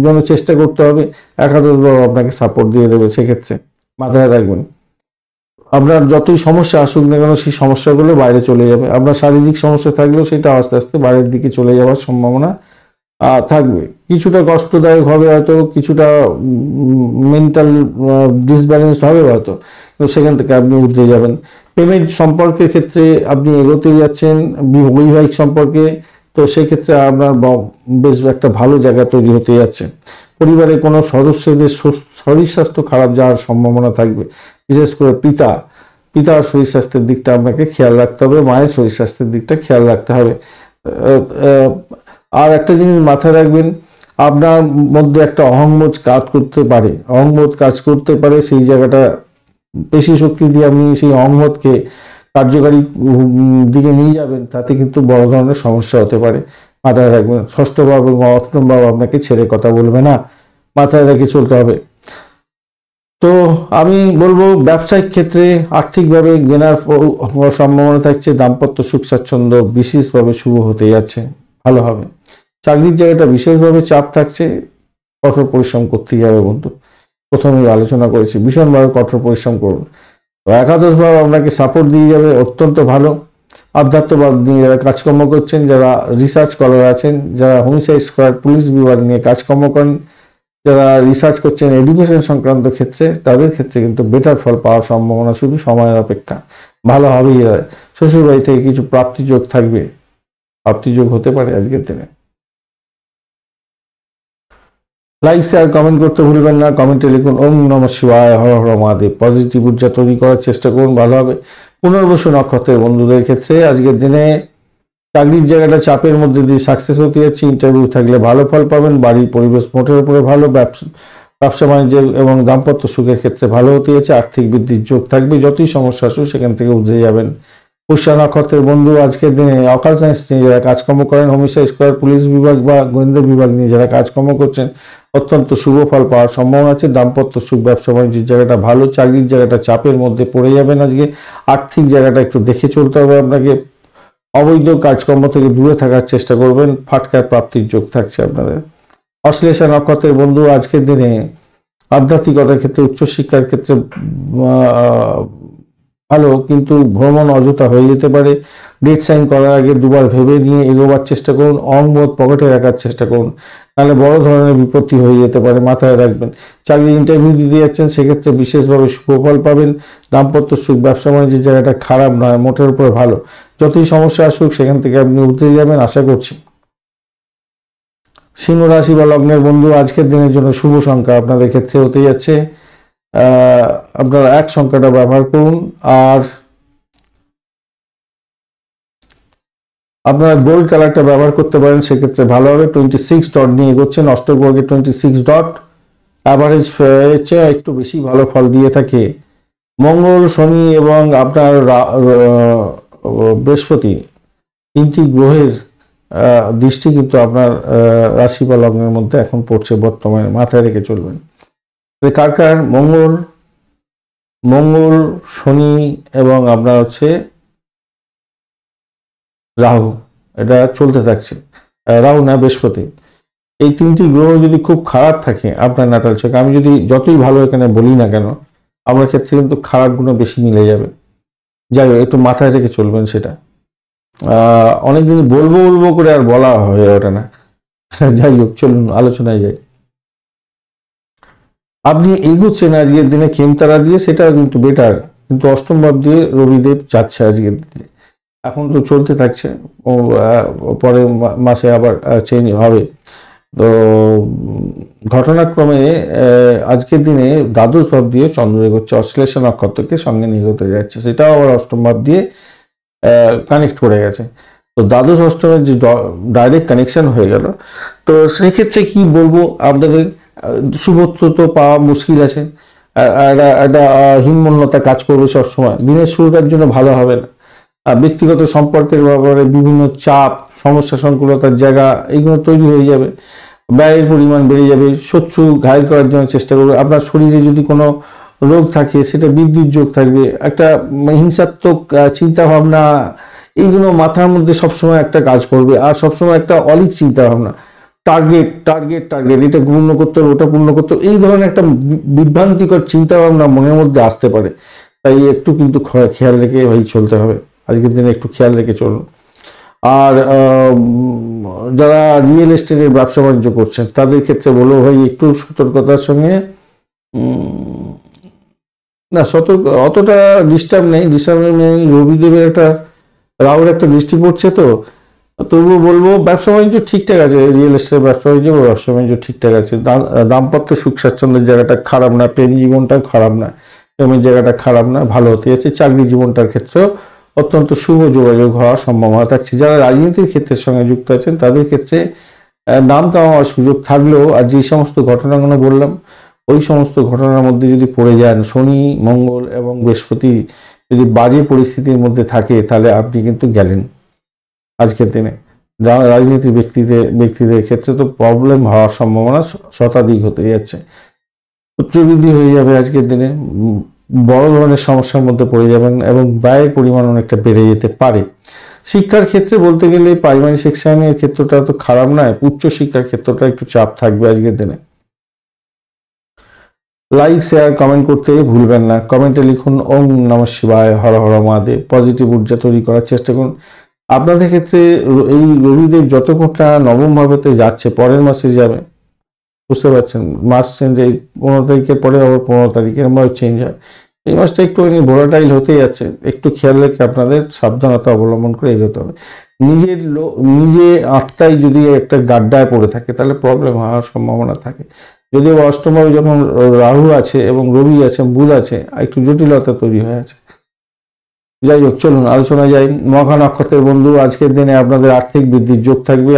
জন্য চেষ্টা করতে হবে। একাদশ ভাব আপনাকে সাপোর্ট দিয়ে দেবে, সেক্ষেত্রে মাথায় রাখবেন। আপনার যতই সমস্যা আসুক না কেন সেই সমস্যাগুলো বাইরে চলে যাবে। আপনার শারীরিক সমস্যা থাকলেও সেটা আস্তে আস্তে বাইরের দিকে চলে যাওয়ার সম্ভাবনা থাকবে। কিছুটা কষ্টদায়ক হবে হয়তো, কিছুটা মেন্টাল ডিসব্যালেন্সড হবে হয়তো, কিন্তু সেখান থেকে আপনি উঠে যাবেন। প্রেমের সম্পর্কের ক্ষেত্রে আপনি এগোতে যাচ্ছেন বৈবাহিক সম্পর্কে, তো সেক্ষেত্রে আপনার বেশ একটা ভালো জায়গা তৈরি হতে যাচ্ছে। পরিবারের কোনো সদস্যদের শরীর স্বাস্থ্য খারাপ যাওয়ার সম্ভাবনা থাকবে, বিশেষ করে পিতার শরীর স্বাস্থ্যের দিকটা আপনাকে খেয়াল রাখতে হবে, মায়ের শরীর স্বাস্থ্যের দিকটা খেয়াল রাখতে হবে। আর একটা জিনিস মাথায় রাখবেন, আপনার মধ্যে একটা অহংবোধ কাজ করতে পারে, সেই জায়গাটা বেশি শক্তি দিয়ে আপনি সেই অহংবোধকে কার্যকারী দিকে নিয়ে যাবেন, তাতে কিন্তু বড় ধরনের সমস্যা হতে পারে। মাথায় রাখবেন, ষষ্ঠ ভাব এবং অষ্টম ভাব আপনাকে ছেড়ে কথা বলবে না, মাথায় রেখে চলতে হবে। তো আমি বলবো ব্যবসায়িক ক্ষেত্রে আর্থিকভাবে জ্ঞানের সম্ভাবনা থাকছে, দাম্পত্য সুখ স্বাচ্ছন্দ্য বিশেষভাবে শুভ হতে যাচ্ছে, ভালো হবে। চাকরির জায়গাটা বিশেষভাবে চাপ থাকছে, কঠোর পরিশ্রম করতেই হবে বন্ধু, প্রথমেই আলোচনা করেছি, ভীষণভাবে কঠোর পরিশ্রম করুন। তো একাদশ ভাব আপনাকে সাপোর্ট দিয়ে যাবে, অত্যন্ত ভালো। আধ্যাত্মবাদ নিয়ে যারা কাজকর্ম করছেন, যারা রিসার্চ স্কলার আছেন, যারা হোমিসাইড স্কোয়াড পুলিশ বিভাগ নিয়ে কাজকর্ম করেন, যারা রিসার্চ করছেন এডুকেশন সংক্রান্ত ক্ষেত্রে, তাদের ক্ষেত্রে কিন্তু বেটার ফল পাওয়ার সম্ভাবনা শুধু সময়ের অপেক্ষা, ভালো হবেই। শ্বশুরবাড়ি থেকে কিছু প্রাপ্তিযোগ থাকবে, প্রাপ্তিযোগ হতে পারে আজকের দিনে। লাইক শেয়ার কমেন্ট করতে ভুলবেন না, কমেন্টে লিখুন ওম নমঃ শিবায়, হর হর মহাদেব। পজিটিভ ঊর্জা তৈরি করার চেষ্টা করুন, ভালো হবে। পুনর্বসু নক্ষত্রের বন্ধুদের ক্ষেত্রে আজকের দিনে চাকরির জায়গাটা চাপের মধ্যে দিয়ে সাকসেস হতে যাচ্ছে, ইন্টারভিউ থাকলে ভালো ফল পাবেন, বাড়ির পরিবেশ মোটের উপরে ভালো, ব্যবসা বাণিজ্য এবং দাম্পত্য সুখের ক্ষেত্রে ভালো হতে যাচ্ছে, আর্থিক বৃদ্ধির যোগ থাকবে, যতই সমস্যা আসুক সেখান থেকে উঠে যাবেন। পুষ্যা নক্ষত্রের বন্ধু আজকের দিনে অকাল সায়েন্স নিয়ে যারা কাজকর্ম করেন, হোমিসাইড স্কোয়াড পুলিশ বিভাগ বা গোয়েন্দা বিভাগ নিয়ে যারা কাজকর্ম করছেন, অত্যন্ত শুভ ফল পাওয়ার সম্ভাবনা আছে। দাম্পত্য সুখ, ব্যবসা বাণিজ্যের জায়গাটা ভালো, চাকরির জায়গাটা চাপের মধ্যে পড়ে যাবেন আজকে। আর্থিক জায়গাটা একটু দেখে চলতে হবে আপনাকে, অবৈধ কাজকর্ম থেকে দূরে থাকার চেষ্টা করবেন, ফাটকার প্রাপ্তির যোগ থাকছে আপনাদের। অশ্লেষা নক্ষত্রের বন্ধু আজকের দিনে আধ্যাত্মিকতার ক্ষেত্রে, উচ্চশিক্ষার ক্ষেত্রে ভালো, কিন্তু ভ্রমণ অযথা হয়ে যেতে পারে। ডেট সাইন করার আগে দুবার ভেবে নিয়ে এগোবার চেষ্টা করুন, অহংবোধ পকেটে রাখার চেষ্টা করুন, নাহলে বড় ধরনের বিপত্তি হয়ে যেতে পারে, মাথায় রাখবেন। চাকরি ইন্টারভিউ দিতে যাচ্ছেন, সেক্ষেত্রে বিশেষভাবে সুফল পাবেন। দাম্পত্য সুখ, ব্যবসা বাণিজ্যের জায়গাটা খারাপ নয়, মোটের উপরে ভালো, যতই সমস্যা আসুক সেখান থেকে আপনি উঠতে যাবেন আশা করছি। সিংহ রাশি বা লগ্নের বন্ধু আজকের দিনের জন্য শুভ সংখ্যা আপনাদের ক্ষেত্রে হতে যাচ্ছে, আপনারা 1 সংখ্যাটা ব্যবহার করুন। আর আপনারা গোল্ড কালারটা ব্যবহার করতে পারেন, সেক্ষেত্রে ভালো হবে। 26 ডট নিয়ে এগোচ্ছেন, অষ্টগ্রহে 26 ডট অ্যাভারেজ একটু বেশি ভালো ফল দিয়ে থাকে। মঙ্গল, শনি এবং আপনার বৃহস্পতি, 3টি গ্রহের দৃষ্টি কিন্তু আপনার রাশি বা লগ্নের মধ্যে এখন পড়ছে বর্তমানে, মাথায় রেখে চলবেন। কার কার মঙ্গল, শনি এবং আপনার হচ্ছে রাহু, এটা চলতে থাকছে। রাহু না, বৃহস্পতি, এই 3টি গ্রহ যদি খুব খারাপ থাকে আপনার নাটাল ছকে, আমি যদি যতই ভালো এখানে বলি না কেন, আপনার ক্ষেত্রে কিন্তু খারাপ গুণ বেশি মিলে যাবে। যাই হোক, একটু মাথায় রেখে চলবেন সেটা। অনেকদিন বলবো করে আর বলা হয়ে ওঠে না। যাই হোক, চলুন আলোচনায় যাই। আপনি এগোচ্ছেন আজকের দিনে খেমতারা দিয়ে, সেটা কিন্তু বেটার, কিন্তু অষ্টম ভাব দিয়ে রবিদেব যাচ্ছে আজকের দিনে, এখন তো চলতে থাকছে, পরের মাসে আবার চেঞ্জ হবে। তো ঘটনাক্রমে আজকের দিনে দ্বাদশ ভাব দিয়ে চন্দ্র এগোচ্ছে, অশ্লেষা নক্ষত্রকে সঙ্গে নিয়ে এগোতে যাচ্ছে, সেটাও আবার অষ্টম ভাব দিয়ে কানেক্ট করে গেছে। তো দ্বাদশ অষ্টমের যে ডাইরেক্ট কানেকশন হয়ে গেল, তো সেক্ষেত্রে কি বলবো আপনাদের, শুভত্ব তো পাওয়া মুশকিল আছে, একটা হীনমন্যতা কাজ করবে সবসময়, দিনের শুরুটার জন্য ভালো হবে না। ব্যক্তিগত সম্পর্কের ব্যাপারে বিভিন্ন চাপ, সমস্যা সংকুলতার জায়গা এইগুলো তৈরি হয়ে যাবে, ব্যয়ের পরিমাণ বেড়ে যাবে, শত্রু ঘায়েল করার জন্য চেষ্টা করবে। আপনার শরীরে যদি কোনো রোগ থাকে সেটা বৃদ্ধির যোগ থাকবে, একটা হিংসাত্মক চিন্তা ভাবনা, এইগুলো মাথার মধ্যে সবসময় একটা কাজ করবে, আর সবসময় একটা অলিক চিন্তা ভাবনা, টার্গেট, এটা পূর্ণ করতে হবে, ওটা পূর্ণ করতে হবে, এই ধরনের একটা বিভ্রান্তিকর চিন্তা ভাবনা মনের মধ্যে আসতে পারে। তাই একটু কিন্তু খেয়াল রেখে ভাই চলতে হবে, আজকের দিনে একটু খেয়াল রেখে চলুন। আর যারা রিয়েল এস্টেটের ব্যবসা বাণিজ্য করছেন তাদের ক্ষেত্রে বলবো ভাই একটু সতর্কতার সঙ্গে, না সতর্ক অতটা ডিস্টার্ব নেই, রবিদেবের একটা রাহুর একটা দৃষ্টি পড়ছে, তো তবুও বলবো ব্যবসা বাণিজ্য ঠিকঠাক আছে, রিয়েল এস্টেটের ব্যবসা বাণিজ্য ঠিকঠাক আছে। দাম্পত্য সুখ স্বাচ্ছন্দ্যের জায়গাটা খারাপ না, প্রেম জীবনটাও খারাপ না, প্রেমের জায়গাটা খারাপ না, ভালো হতে যাচ্ছে। চাকরি জীবনটার ক্ষেত্রেও অত্যন্ত শুভ যোগাযোগ হওয়ার সম্ভাবনা থাকছে। যারা রাজনীতির ক্ষেত্রের সঙ্গে যুক্ত আছেন তাদের ক্ষেত্রে নাম কামাবার সুযোগ থাকলেও, আর যে সমস্ত ঘটনাগুলো বললাম ওই সমস্ত ঘটনার মধ্যে যদি পড়ে যান, শনি মঙ্গল এবং বৃহস্পতি যদি বাজে পরিস্থিতির মধ্যে থাকে, তাহলে আপনি কিন্তু গেলেন আজকের দিনে। যারা রাজনীতির ব্যক্তিদের ক্ষেত্রে তো প্রবলেম হওয়ার সম্ভাবনা শতাধিক হতে যাচ্ছে, উচ্চবৃদ্ধি হয়ে যাবে আজকের দিনে, বড় ধরনের সমস্যার মধ্যে পড়ে যাবেন এবং ব্যয়ের পরিমাণ অনেকটা বেড়ে যেতে পারে। শিক্ষার ক্ষেত্রে বলতে গেলে প্রাইমারি সেকশনের ক্ষেত্রটা তো খারাপ নয়, উচ্চ শিক্ষার ক্ষেত্রটা একটু চাপ থাকবে আজকের দিনে। লাইক শেয়ার কমেন্ট করতে ভুলবেন না, কমেন্টে লিখুন ওম নমঃ শিবায়, হর হর মহাদেব। পজিটিভ ঊর্জা তৈরি করার চেষ্টা করুন। আপনাদের ক্ষেত্রে এই রবিদেব যতক্ষণটা নবম ভাবেতে যাচ্ছে, পরের মাসে যাবে, বুঝতে পারছেন, মাস চেঞ্জ, এই 15 তারিখের পরে আবার 15 তারিখের ভাবে চেঞ্জ হয়। এই মাসটা একটুখানি ভোলাটাইল হতে যাচ্ছে, একটু খেয়াল রেখে আপনাদের সাবধানতা অবলম্বন করে এগোতে হবে। নিজে আত্মায় যদি একটা গাড্ডায় পড়ে থাকে তাহলে প্রবলেম হওয়ার সম্ভাবনা থাকে। যদিও অষ্টমভাবে যখন রাহু আছে এবং রবি আছে, বুধ আছে, একটু জটিলতা তৈরি হয়ে আছে। যাই হোক, চলুন আলোচনা যাই। মঘা নক্ষত্রের বন্ধু, আজকের দিনে আপনাদের আর্থিক বৃদ্ধির যোগ থাকবে,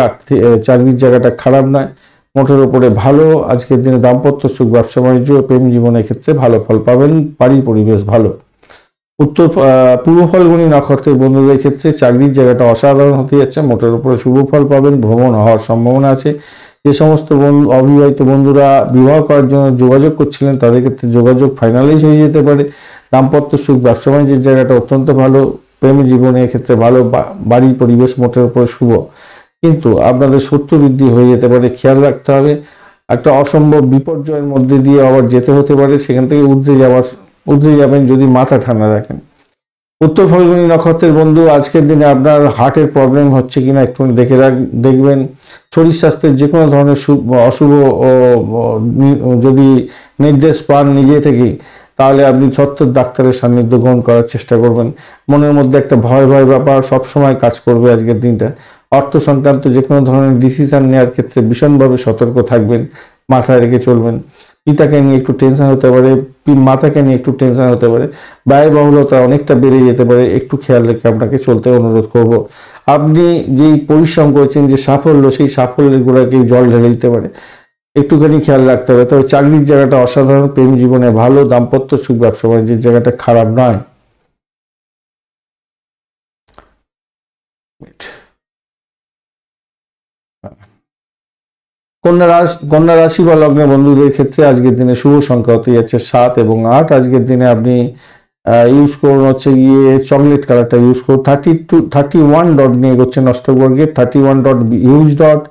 চাকরির জায়গাটা খারাপ নয়, মোটের উপরে ভালো। আজকের দিনে দাম্পত্য সুখ, ব্যবসা বাণিজ্য, প্রেম জীবনের ক্ষেত্রে ভালো ফল পাবেন, বাড়ির পরিবেশ ভালো। পূর্ব ফাল্গুনী নক্ষত্রের বন্ধুদের ক্ষেত্রে চাকরির জায়গাটা অসাধারণ হতে যাচ্ছে, মোটের উপরে শুভ ফল পাবেন, ভ্রমণ হওয়ার সম্ভাবনা আছে। যে সমস্ত অবিবাহিত বন্ধুরা বিবাহ করার জন্য যোগাযোগ করছিলেন তাদের ক্ষেত্রে যোগাযোগ ফাইনালাইজ হয়ে যেতে পারে। দাম্পত্য সুখ, ব্যবসা বাণিজ্যের জায়গাটা অত্যন্ত ভালো, প্রেম জীবনের ক্ষেত্রে ভালো, বাড়ির পরিবেশ মোটের উপরে শুভ। কিন্তু আপনাদের শত্রু বৃদ্ধি হয়ে যেতে পারে, খেয়াল রাখতে হবে। একটা অসম্ভব বিপর্যয়ের মধ্যে দিয়ে আবার যেতে হতে পারে, সেখান থেকে উদ্রে যাবেন যদি মাথা ঠান্ডা রাখেন। উত্তর ফাল্গুনী নক্ষত্রের বন্ধু, আজকের দিনে আপনার হার্টের প্রবলেম হচ্ছে কিনা একটু দেখবেন। শরীর স্বাস্থ্যের যে কোনো ধরনের অশুভ যদি নির্দেশ পান নিজে থেকেই, তাহলে আপনি সত্তর ডাক্তারের সান্নিধ্য গ্রহণ করার চেষ্টা করবেন। মনের মধ্যে একটা ভয় ব্যাপার সবসময় কাজ করবে আজকের দিনটা। অর্থ সংক্রান্ত যে কোনো ধরনের ডিসিশন নেওয়ার ক্ষেত্রে ভীষণভাবে সতর্ক থাকবেন, মাথায় রেখে চলবেন। পিতাকে নিয়ে একটু টেনশন হতে পারে, মাতাকে নিয়ে একটু টেনশন হতে পারে, ব্যয়বহুলতা অনেকটা বেড়ে যেতে পারে, একটু খেয়াল রেখে আপনাকে চলতে অনুরোধ করব। আপনি যেই পরিশ্রম করেছেন, যে সাফল্য, সেই সাফল্যের গোড়াকে জল ঢেলে দিতে পারে, একটুখানি খেয়াল রাখতে হবে। তবে চাকরির জায়গাটা অসাধারণ, প্রেম জীবনে ভালো, দাম্পত্য সুখ, ব্যবসা বাণিজ্যের জায়গাটা খারাপ নয়। কন্যা রাশি বা লগ্নের বন্ধুদের ক্ষেত্রে আজকের দিনে শুভ সংখ্যা হতে যাচ্ছে 7 এবং 8। আজকের দিনে আপনি ইউজ করুন হচ্ছে গিয়ে চকলেট কালারটা ইউজ করুন। 31 ডট নিয়ে এগোচ্ছেন অষ্টবর্গের, 31 ডট হিউজ ডট।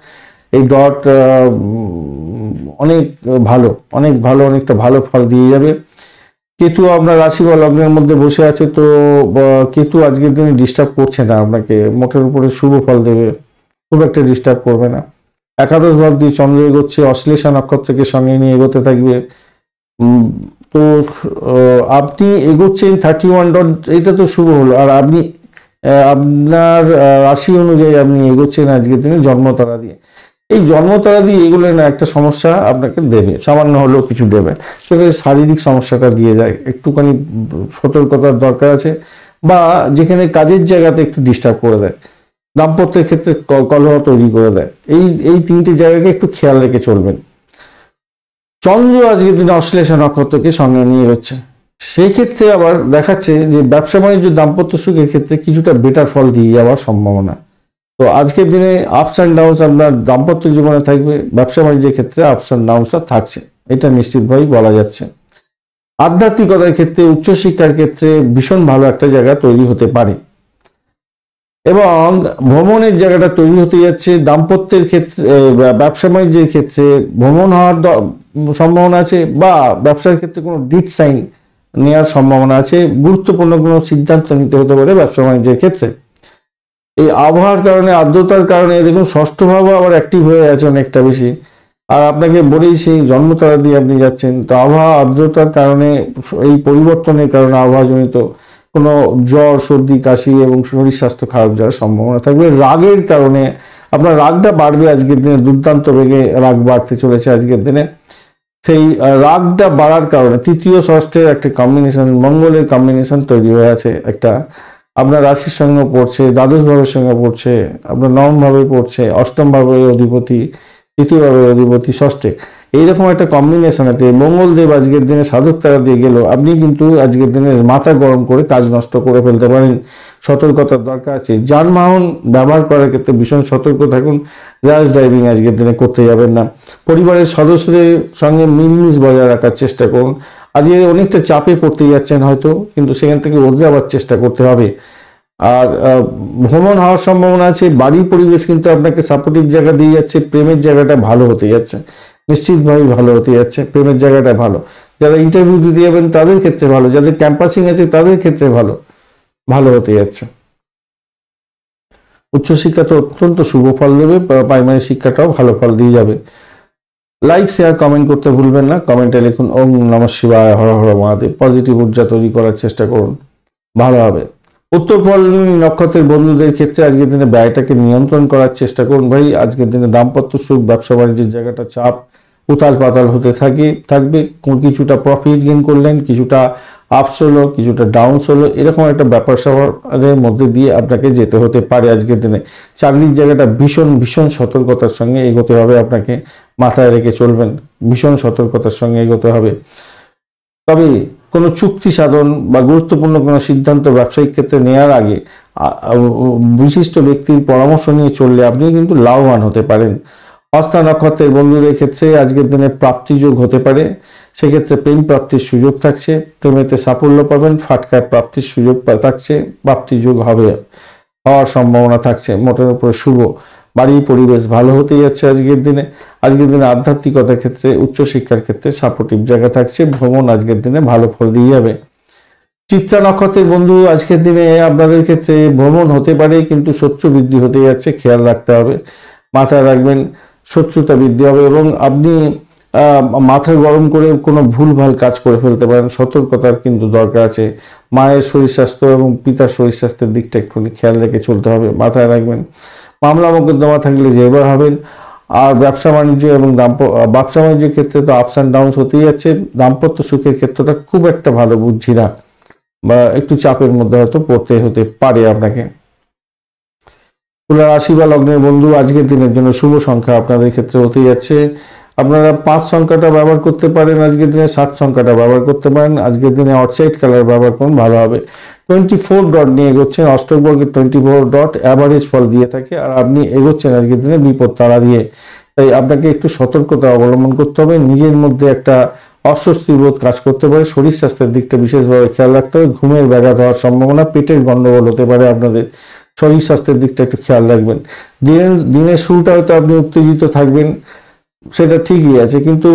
এই ডট অনেক ভালো, অনেকটা ভালো ফল দিয়ে যাবে। কেতু আপনার রাশি বা লগ্নের মধ্যে বসে আছে, তো কেতু আজকের দিনে ডিস্টার্ব করছে না আপনাকে, মোটের উপরে শুভ ফল দেবে, খুব একটা ডিস্টার্ব করবে না। একাদশ ভাব দিয়ে চন্দ্র এগোচ্ছে, অশ্লেষা নক্ষত্রকে সঙ্গে নিয়ে এগোতে থাকবে। তো আপনি এগোচ্ছেন 31 ডট, এটা তো শুভ হলো। আর আপনি আপনার রাশি অনুযায়ী আপনি এগোচ্ছেন আজকের দিনে জন্মতারা দিয়ে। এই জন্মতারা দিয়ে এগুলো না একটা সমস্যা আপনাকে দেবে, সামান্য হলেও কিছু দেবে, সেক্ষেত্রে শারীরিক সমস্যাটা দিয়ে যায়, একটুখানি সতর্কতার দরকার আছে। বা যেখানে কাজের জায়গাতে একটু ডিস্টার্ব করে দেয়, দাম্পত্যের ক্ষেত্রে কলহ তৈরি করে দেয়, এই তিনটি জায়গাকে একটু খেয়াল রেখে চলবেন। চন্দ্র আজকের দিনে অশ্লেষা নক্ষত্রকে সঙ্গে নিয়ে হচ্ছে, সেই ক্ষেত্রে আবার দেখাচ্ছে যে ব্যবসা বাণিজ্য, দাম্পত্য সুখের ক্ষেত্রে কিছুটা বেটার ফল দিয়ে যাওয়ার সম্ভাবনা। তো আজকের দিনে আপস অ্যান্ড ডাউনস আপনার দাম্পত্য জীবনে থাকবে, ব্যবসা বাণিজ্যের ক্ষেত্রে আপস অ্যান্ড ডাউনসটা থাকছে, এটা নিশ্চিতভাবেই বলা যাচ্ছে। আধ্যাত্মিকতার ক্ষেত্রে, উচ্চশিক্ষার ক্ষেত্রে ভীষণ ভালো একটা জায়গা তৈরি হতে পারে এবং ভ্রমণের জায়গাটা তৈরি হতে যাচ্ছে। দাম্পত্যের ক্ষেত্রে, ব্যবসা বাণিজ্যের ক্ষেত্রে ভ্রমণ হওয়ার সম্ভাবনা আছে, বা ব্যবসার ক্ষেত্রে কোনো ডিট সাইন নেওয়ার সম্ভাবনা আছে। গুরুত্বপূর্ণ কোনো সিদ্ধান্ত নিতে হতে পারে ব্যবসা বাণিজ্যের ক্ষেত্রে। এই আবহাওয়ার কারণে, আর্দ্রতার কারণে দেখুন ষষ্ঠ ভাবও আবার অ্যাক্টিভ হয়ে আছে অনেকটা বেশি। আর আপনাকে বলেই সেই জন্মতারা দিয়ে আপনি যাচ্ছেন, তো আবহাওয়া আর্দ্রতার কারণে, এই পরিবর্তনের কারণে আবহাওয়াজনিত কোনো জ্বর, সর্দি, কাশি এবং শরীর স্বাস্থ্য খারাপ যাওয়ার সম্ভাবনা থাকবে। রাগের কারণে আপনার রাগটা বাড়বে আজকের দিনে, দুর্দান্ত বেগে রাগ বাড়তে চলেছে আজকের দিনে। সেই রাগটা বাড়ার কারণে তৃতীয় ষষ্ঠের একটা কম্বিনেশন, মঙ্গলের কম্বিনেশন তৈরি হয়ে আছে একটা, আপনার রাশির সঙ্গে পড়ছে, দ্বাদশ ভাবের সঙ্গে পড়ছে, আপনার নবম ভাবে পড়ছে, অষ্টম ভাবের অধিপতি, তৃতীয় ভাবের অধিপতি ষষ্ঠে, এইরকম একটা কম্বিনেশনেতে মঙ্গলদেব আজকের দিনে সাধক তারা দিয়ে গেল। আপনি কিন্তু আজকের দিনে মাথা গরম করে কাজ নষ্ট করে ফেলতে পারেন। সতর্কতার দরকার আছে। যানবাহন ব্যবহার করার ক্ষেত্রে ভীষণ সতর্ক থাকুন। র্যাশ ড্রাইভিং আজকের দিনে করতে যাবেন না। পরিবারের সদস্যদের সঙ্গে মিলমিশ বজায় রাখার চেষ্টা করুন। আজকে অনেকটা চাপে পড়তে যাচ্ছেন হয়তো, কিন্তু সেখান থেকে উঠে যাওয়ার চেষ্টা করতে হবে। আর ভ্রমণ হওয়ার সম্ভাবনা আছে। বাড়ির পরিবেশ কিন্তু আপনাকে সাপোর্টিভ জায়গা দিয়ে যাচ্ছে। প্রেমের জায়গাটা ভালো হতে যাচ্ছে, নিশ্চিতভাবেই ভালো হতে যাচ্ছে। প্রেমের জায়গাটা ভালো। যারা ইন্টারভিউ দিতে যাবেন তাদের ক্ষেত্রে ভালো, যাদের ক্যাম্পাসিং আছে তাদের ক্ষেত্রে ভালো ভালো হতে যাচ্ছে। উচ্চশিক্ষা তো অত্যন্ত শুভ ফল দেবে, প্রাইমারি শিক্ষাটাও ভালো ফল দিয়ে যাবে। লাইক, শেয়ার, কমেন্ট করতে ভুলবেন না। কমেন্টে লিখুন ওম নমঃ শিবায়, হর হর মহাদেব। পজিটিভ ঊর্জা তৈরি করার চেষ্টা করুন, ভালো হবে। উত্তর ফলনী নক্ষত্রের বন্ধুদের ক্ষেত্রে আজকের দিনে ব্যয়টাকে নিয়ন্ত্রণ করার চেষ্টা করুন ভাই। আজকের দিনে দাম্পত্য সুখ, ব্যবসা বাণিজ্যের জায়গাটা চাপ, উতাল পাতাল হতে থাকবে। কিছুটা প্রফিট গেইন করলেন, কিছুটা আপস হলো, কিছুটা ডাউনস হলো, এরকম একটা ব্যাপার স্যাপারের মধ্যে দিয়ে আপনাকে যেতে হতে পারে আজকের দিনে। চাকরির জায়গাটা ভীষণ ভীষণ সতর্কতার সঙ্গে এগোতে হবে, আপনাকে মাথায় রেখে চলবেন। ভীষণ সতর্কতার সঙ্গে এগোতে হবে। তবে কোনো চুক্তি সাধন বা গুরুত্বপূর্ণ কোনো সিদ্ধান্ত ব্যবসায়িক ক্ষেত্রে নেওয়ার আগে বিশিষ্ট ব্যক্তির পরামর্শ নিয়ে চললে আপনি কিন্তু লাভবান হতে পারেন। হস্তা নক্ষত্রের বন্ধুদের ক্ষেত্রে আজকের দিনে প্রাপ্তিযোগ হতে পারে। সেক্ষেত্রে প্রেম প্রাপ্তির সুযোগ থাকছে, প্রেমেতে সাফল্য পাবেন, ফাটকায় প্রাপ্তির সুযোগ থাকছে, প্রাপ্তিযোগ হওয়ার সম্ভাবনা থাকছে। মোটের উপরে শুভ। বাড়ির পরিবেশ ভালো হতে যাচ্ছে আজকের দিনে। আজকের দিনে আধ্যাত্মিকতার ক্ষেত্রে, উচ্চশিক্ষার ক্ষেত্রে সাপোর্টিভ জায়গা থাকছে। ভ্রমণ আজকের দিনে ভালো ফল দিয়ে যাবে। চিত্রা নক্ষত্রের বন্ধু আজকের দিনে আপনাদের ক্ষেত্রে ভ্রমণ হতে পারে, কিন্তু শত্রু বৃদ্ধি হতে যাচ্ছে, খেয়াল রাখতে হবে। মাথায় রাখবেন, শত্রুতা বৃদ্ধি হবে এবং আপনি মাথা গরম করে কোনো ভুলভাল কাজ করে ফেলতে পারেন। সতর্কতার কিন্তু দরকার আছে। মায়ের শরীর স্বাস্থ্য এবং পিতার শরীর স্বাস্থ্যের দিকটা একটুখানি খেয়াল রেখে চলতে হবে, মাথায় রাখবেন। মামলা মোকদ্দমা থাকলে জেরবার হবেন। আর ব্যবসা বাণিজ্য এবং ব্যবসা বাণিজ্যের ক্ষেত্রে তো আপস অ্যান্ড ডাউনস হতেই যাচ্ছে। দাম্পত্য সুখের ক্ষেত্রটা খুব একটা ভালো বুঝছি না, বা একটু চাপের মধ্যে হয়তো পড়তে হতে পারে আপনাকে। তুলা রাশি বা লগ্নের বন্ধু আজকের দিনের জন্য শুভ সংখ্যা আপনাদের ক্ষেত্রে হতে যাচ্ছে। আপনারা 5 সংখ্যাটা ব্যবহার করতে পারেন আজকের দিনে, 7 সংখ্যাটা ব্যবহার করতে পারেন। আজকের দিনে অক্সাইড কালার ব্যবহার করুন, ভালো হবে। 24 ডট নিয়ে এগোচ্ছেন। অষ্টক বর্গের 24 ডট অ্যাভারেজ ফল দিয়ে থাকে, আর আপনি এগোচ্ছেন আজকের দিনে বিপদ তারা দিয়ে। তাই আপনাকে একটু সতর্কতা অবলম্বন করতে হবে। নিজের মধ্যে একটা অস্বস্তি বোধ কাজ করতে পারে। শরীর স্বাস্থ্যের দিকটা বিশেষভাবে খেয়াল রাখতে হবে। ঘুমের ব্যাঘাত হওয়ার সম্ভাবনা, পেটের গন্ডগোল হতে পারে আপনাদের। শরীর স্বাস্থ্যের দিকটা একটু খেয়াল রাখবেন। দিনের শুরুটা হয়তো আপনি উত্তেজিত থাকবেন, সেটা ঠিকই আছে, কিন্তু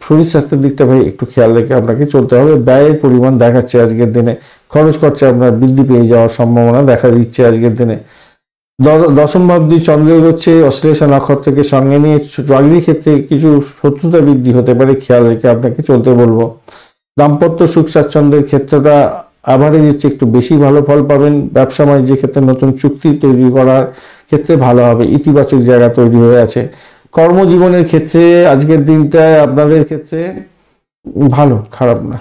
শরীর স্বাস্থ্যের দিকটা ভাই একটু খেয়াল রেখে আপনাকে চলতে হবে। ব্যয়ের পরিমাণ দেখাচ্ছে আজকের দিনে, খরচ খরচা আপনার বৃদ্ধি পেয়ে যাওয়ার সম্ভাবনা দেখা দিচ্ছে আজকের দিনে। দশম ভাবদি চন্দ্র হচ্ছে অশ্লেষা নক্ষত্রকে সঙ্গে নিয়ে চাকরির ক্ষেত্রে কিছু শত্রুতা বৃদ্ধি হতে পারে, খেয়াল রেখে আপনাকে চলতে বলবো। দাম্পত্য সুখ স্বাচ্ছন্দ্যের ক্ষেত্রটা অ্যাভারেজের চেয়ে একটু বেশি ভালো ফল পাবেন। ব্যবসা বাণিজ্যের ক্ষেত্রে নতুন চুক্তি তৈরি করার ক্ষেত্রে ভালো হবে, ইতিবাচক জায়গা তৈরি হয়ে আছে। কর্মজীবনের ক্ষেত্রে আজকের দিনটা আপনাদের ক্ষেত্রে ভালো, খারাপ না,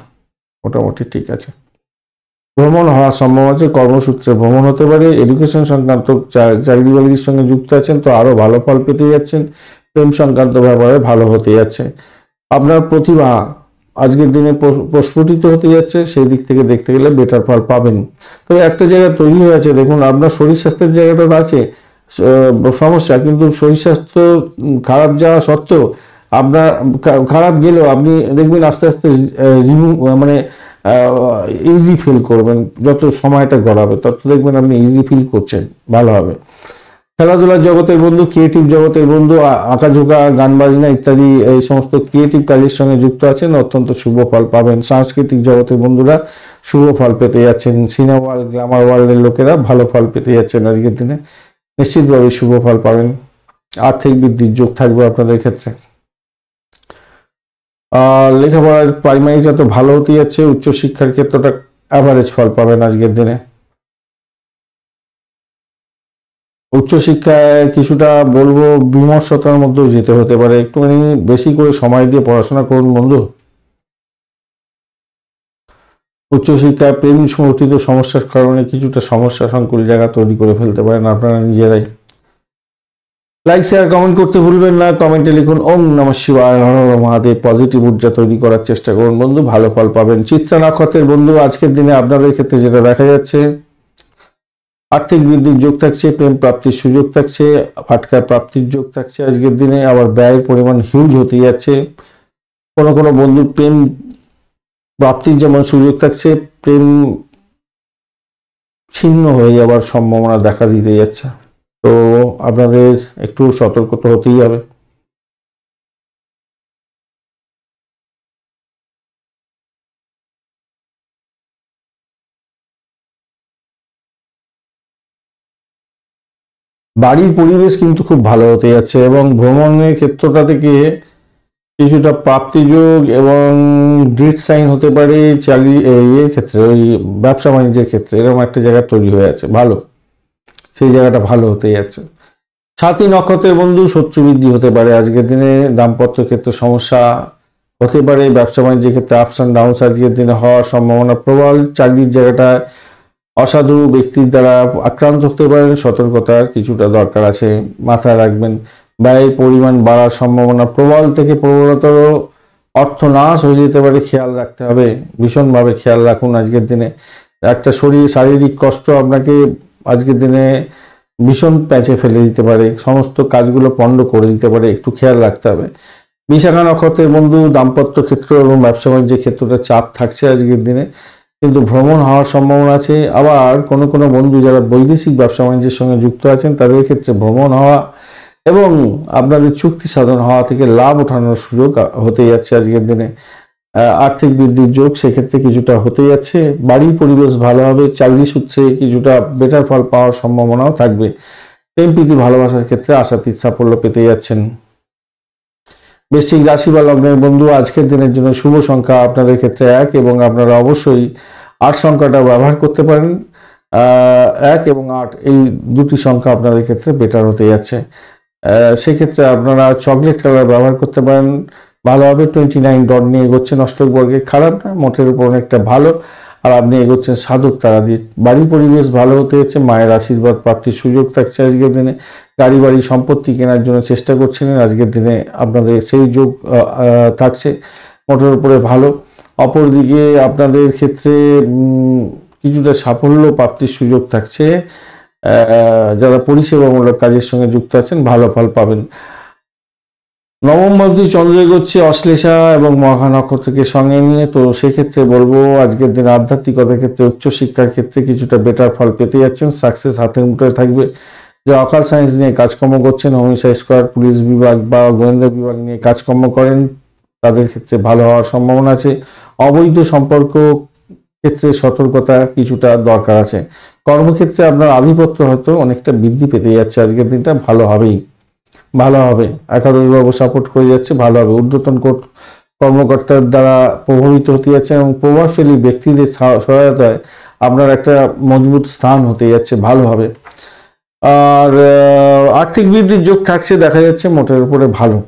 মোটামুটি ঠিক আছে। ভ্রমণ হওয়ার সম্ভাবনা আছে, কর্মসূত্রে ভ্রমণ হতে পারে। এডুকেশন সংক্রান্ত চাকরি বাকরির সঙ্গে যুক্ত আছেন তো আরো ভালো ফল পেতে যাচ্ছেন। প্রেম সংক্রান্ত ব্যাপারে ভালো হতে যাচ্ছে। আপনার প্রতিভা আজকের দিনে প্রস্ফুটিত হতে যাচ্ছে, সেই দিক থেকে দেখতে গেলে বেটার ফল পাবেন। তবে একটা জায়গা তৈরি হয়ে আছে, দেখুন আপনার শরীর স্বাস্থ্যের জায়গাটা আছে সমস্যা, কিন্তু শরীর স্বাস্থ্য খারাপ যাওয়া সত্ত্বেও আপনার খারাপ গেলেও আপনি দেখবেন আস্তে আস্তে মানে ইজি ফিল করবেন। যত সময়টা গড়াবে তত দেখবেন আপনি ইজি ফিল করছেন, ভালো হবে। খেলাধুলার জগতের বন্ধু, ক্রিয়েটিভ জগতের বন্ধু, আঁকাঝোঁকা, গান বাজনা ইত্যাদি এই সমস্ত ক্রিয়েটিভ কাজের সঙ্গে যুক্ত আছেন, অত্যন্ত শুভ ফল পাবেন। সাংস্কৃতিক জগতের বন্ধুরা শুভ ফল পেতে যাচ্ছেন। সিনেমা ওয়ার্ল্ড, গ্ল্যামার ওয়ার্ল্ডের লোকেরা ভালো ফল পেতে যাচ্ছেন আজকের দিনে, নিশ্চিতভাবে শুভ ফল পাবেন। আর্থিক বৃদ্ধির যোগ থাকবে আপনাদের ক্ষেত্রে। লেখাপড়ার প্রাইমারিটা তো ভালো হতে যাচ্ছে, উচ্চশিক্ষার ক্ষেত্রটা অ্যাভারেজ ফল পাবেন আজকের দিনে। উচ্চশিক্ষায় কিছুটা বলবো বিমর্ষতার মধ্যেও যেতে হতে পারে, একটুখানি বেশি করে সময় দিয়ে পড়াশোনা করুন বন্ধু। উচ্চশিক্ষায় প্রেম সংগঠিত সমস্যার কারণে কিছুটা সমস্যা সংকুল জায়গা তৈরি করে ফেলতে পারেন আপনারা নিজেরাই। লাইক, শেয়ার, কমেন্ট করতে ভুলবেন না। কমেন্টে লিখুন ওম নমঃ শিবায়, হর হর মহাদেব। পজিটিভ ঊর্জা তৈরি করার চেষ্টা করুন বন্ধু, ভালো ফল পাবেন। চিত্রা নক্ষত্রের বন্ধু আজকের দিনে আপনাদের ক্ষেত্রে যেটা দেখা যাচ্ছে, আর্থিক বৃদ্ধির যোগ থাকছে, প্রেম প্রাপ্তির সুযোগ থাকছে, ফাটকা প্রাপ্তির যোগ থাকছে আজকের দিনে। আবার ব্যয়ের পরিমাণ হিউজ হতে যাচ্ছে। কোনো কোনো বন্ধুর প্রেম প্রাপ্তির যেমন সুযোগ থাকছে, প্রেম ছিন্ন হয়ে যাওয়ার সম্ভাবনা দেখা দিতে যাচ্ছে। তো আপনাদের একটু সতর্ক তো হতেই হবে। বাড়ির পরিবেশ কিন্তু খুব ভালো হতে যাচ্ছে এবং ভ্রমণের ক্ষেত্রটা থেকে কিছুটা প্রাপ্তিযোগ এবং ডেট সাইন হতে পারে চাকরি এর ক্ষেত্রে, ওই ব্যবসা বাণিজ্যের ক্ষেত্রে এরকম একটা জায়গা তৈরি হয়ে আছে ভালো, সেই জায়গাটা ভালো হতে যাচ্ছে। সাথী নক্ষত্রের বন্ধু শত্রু বৃদ্ধি হতে পারে আজকের দিনে, দাম্পত্য ক্ষেত্রে সমস্যা হতে পারে, ব্যবসা বাণিজ্যের ক্ষেত্রে আপস অ্যান্ড ডাউনস আজকের দিনে হওয়ার সম্ভাবনা প্রবল। চাকরির জায়গাটা অসাধু ব্যক্তির দ্বারা আক্রান্ত হতে পারেন, সতর্কতার কিছুটা দরকার আছে, মাথায় রাখবেন। ব্যয়ের পরিমাণ বাড়ার সম্ভাবনা প্রবল থেকে প্রবলতর, অর্থ নাশ হয়ে যেতে পারে, খেয়াল রাখতে হবে, ভীষণভাবে খেয়াল রাখুন আজকের দিনে। একটা শারীরিক কষ্ট আপনাকে আজকের দিনে ভীষণ প্যাঁচে ফেলে দিতে পারে, সমস্ত কাজগুলো পণ্ড করে দিতে পারে, একটু খেয়াল রাখতে হবে। বিশাখা নক্ষত্রের বন্ধু দাম্পত্য ক্ষেত্র এবং ব্যবসা বাণিজ্যের ক্ষেত্রটা চাপ থাকছে আজকের দিনে, কিন্তু ভ্রমণ হওয়ার সম্ভাবনা আছে। আবার কোনো কোনো বন্ধু যারা বৈদেশিক ব্যবসা বাণিজ্যের সঙ্গে যুক্ত আছেন তাদের ক্ষেত্রে ভ্রমণ হওয়া এবং আপনাদের চুক্তি সাধন হওয়া থেকে লাভ ওঠানোর সুযোগ হতে যাচ্ছে আজকের দিনে। আর্থিক বৃদ্ধির যোগ সেক্ষেত্রে কিছুটা হতে যাচ্ছে। বাড়ির পরিবেশ ভালো হবে, চাকরি সূত্রে কিছুটা বেটার ফল পাওয়ার সম্ভাবনাও থাকবে। প্রেম প্রীতি ভালোবাসার ক্ষেত্রে আশাতীত সাফল্য পেতে যাচ্ছেন। বৃশ্চিক রাশি বা লগ্নের বন্ধু আজকের দিনের জন্য শুভ সংখ্যা আপনাদের ক্ষেত্রে 1 এবং আপনারা অবশ্যই 8 সংখ্যাটা ব্যবহার করতে পারেন। 1 এবং 8 এই দুটি সংখ্যা আপনাদের ক্ষেত্রে বেটার হতে যাচ্ছে। সেক্ষেত্রে আপনারা চকলেট কালার ব্যবহার করতে পারেন, ভালো হবে। 29 ডট নিয়ে এগোচ্ছেন অষ্টক বর্গে, খারাপ না, মোটের উপর অনেকটা ভালো। আর আপনি এগোচ্ছেন সাধক তারা দিয়ে। বাড়ির পরিবেশ ভালো হতে যাচ্ছে, মায়ের আশীর্বাদ প্রাপ্তির সুযোগ থাকছে আজকের দিনে। গাড়ি বাড়ি সম্পত্তি কেনার জন্য চেষ্টা করছিলেন, আজকের দিনে আপনাদের সেই যোগ থাকছে, মোটের উপরে ভালো। অপরদিকে আপনাদের ক্ষেত্রে কিছুটা সাফল্য প্রাপ্তির সুযোগ থাকছে। যারা পরিষেবামূলক কাজের সঙ্গে যুক্ত আছেন ভালো ফল পাবেন। নবম ভাবটি চন্দ্র এগোচ্ছে অশ্লেষা এবং মঘা নক্ষত্রকে সঙ্গে নিয়ে, তো সেক্ষেত্রে বলবো আজকের দিন আধ্যাত্মিকতার ক্ষেত্রে উচ্চশিক্ষার ক্ষেত্রে কিছুটা বেটার ফল পেতে যাচ্ছেন, সাকসেস হাতের মুঠোয় থাকবে। যারা অকাল সায়েন্স নিয়ে কাজকর্ম করছেন, হোমিসাইড স্কোয়াড, পুলিশ বিভাগ বা গোয়েন্দা বিভাগ নিয়ে কাজকর্ম করেন, তাদের ক্ষেত্রে ভালো হওয়ার সম্ভাবনা আছে। অবৈধ সম্পর্ক ক্ষেত্রে সতর্কতা কিছুটা দরকার আছে। কর্মক্ষেত্রে আপনার আধিপত্য হয়তো অনেকটা বৃদ্ধি পেতে যাচ্ছে আজকের দিনটা, ভালো হবেই, ভালো হবে। একাদশ বাবু সাপোর্ট করে যাচ্ছে, ভালো হবে। ঊর্ধ্বতন কর্মকর্তার দ্বারা প্রভাবিত হতে যাচ্ছে এবং প্রভাবশালী ব্যক্তিদের সহায়তায় আপনার একটা মজবুত স্থান হতে যাচ্ছে, ভালো হবে। আর আর্থিক বৃদ্ধির যোগ থাকছে দেখা যাচ্ছে, মোটের উপরে ভালো।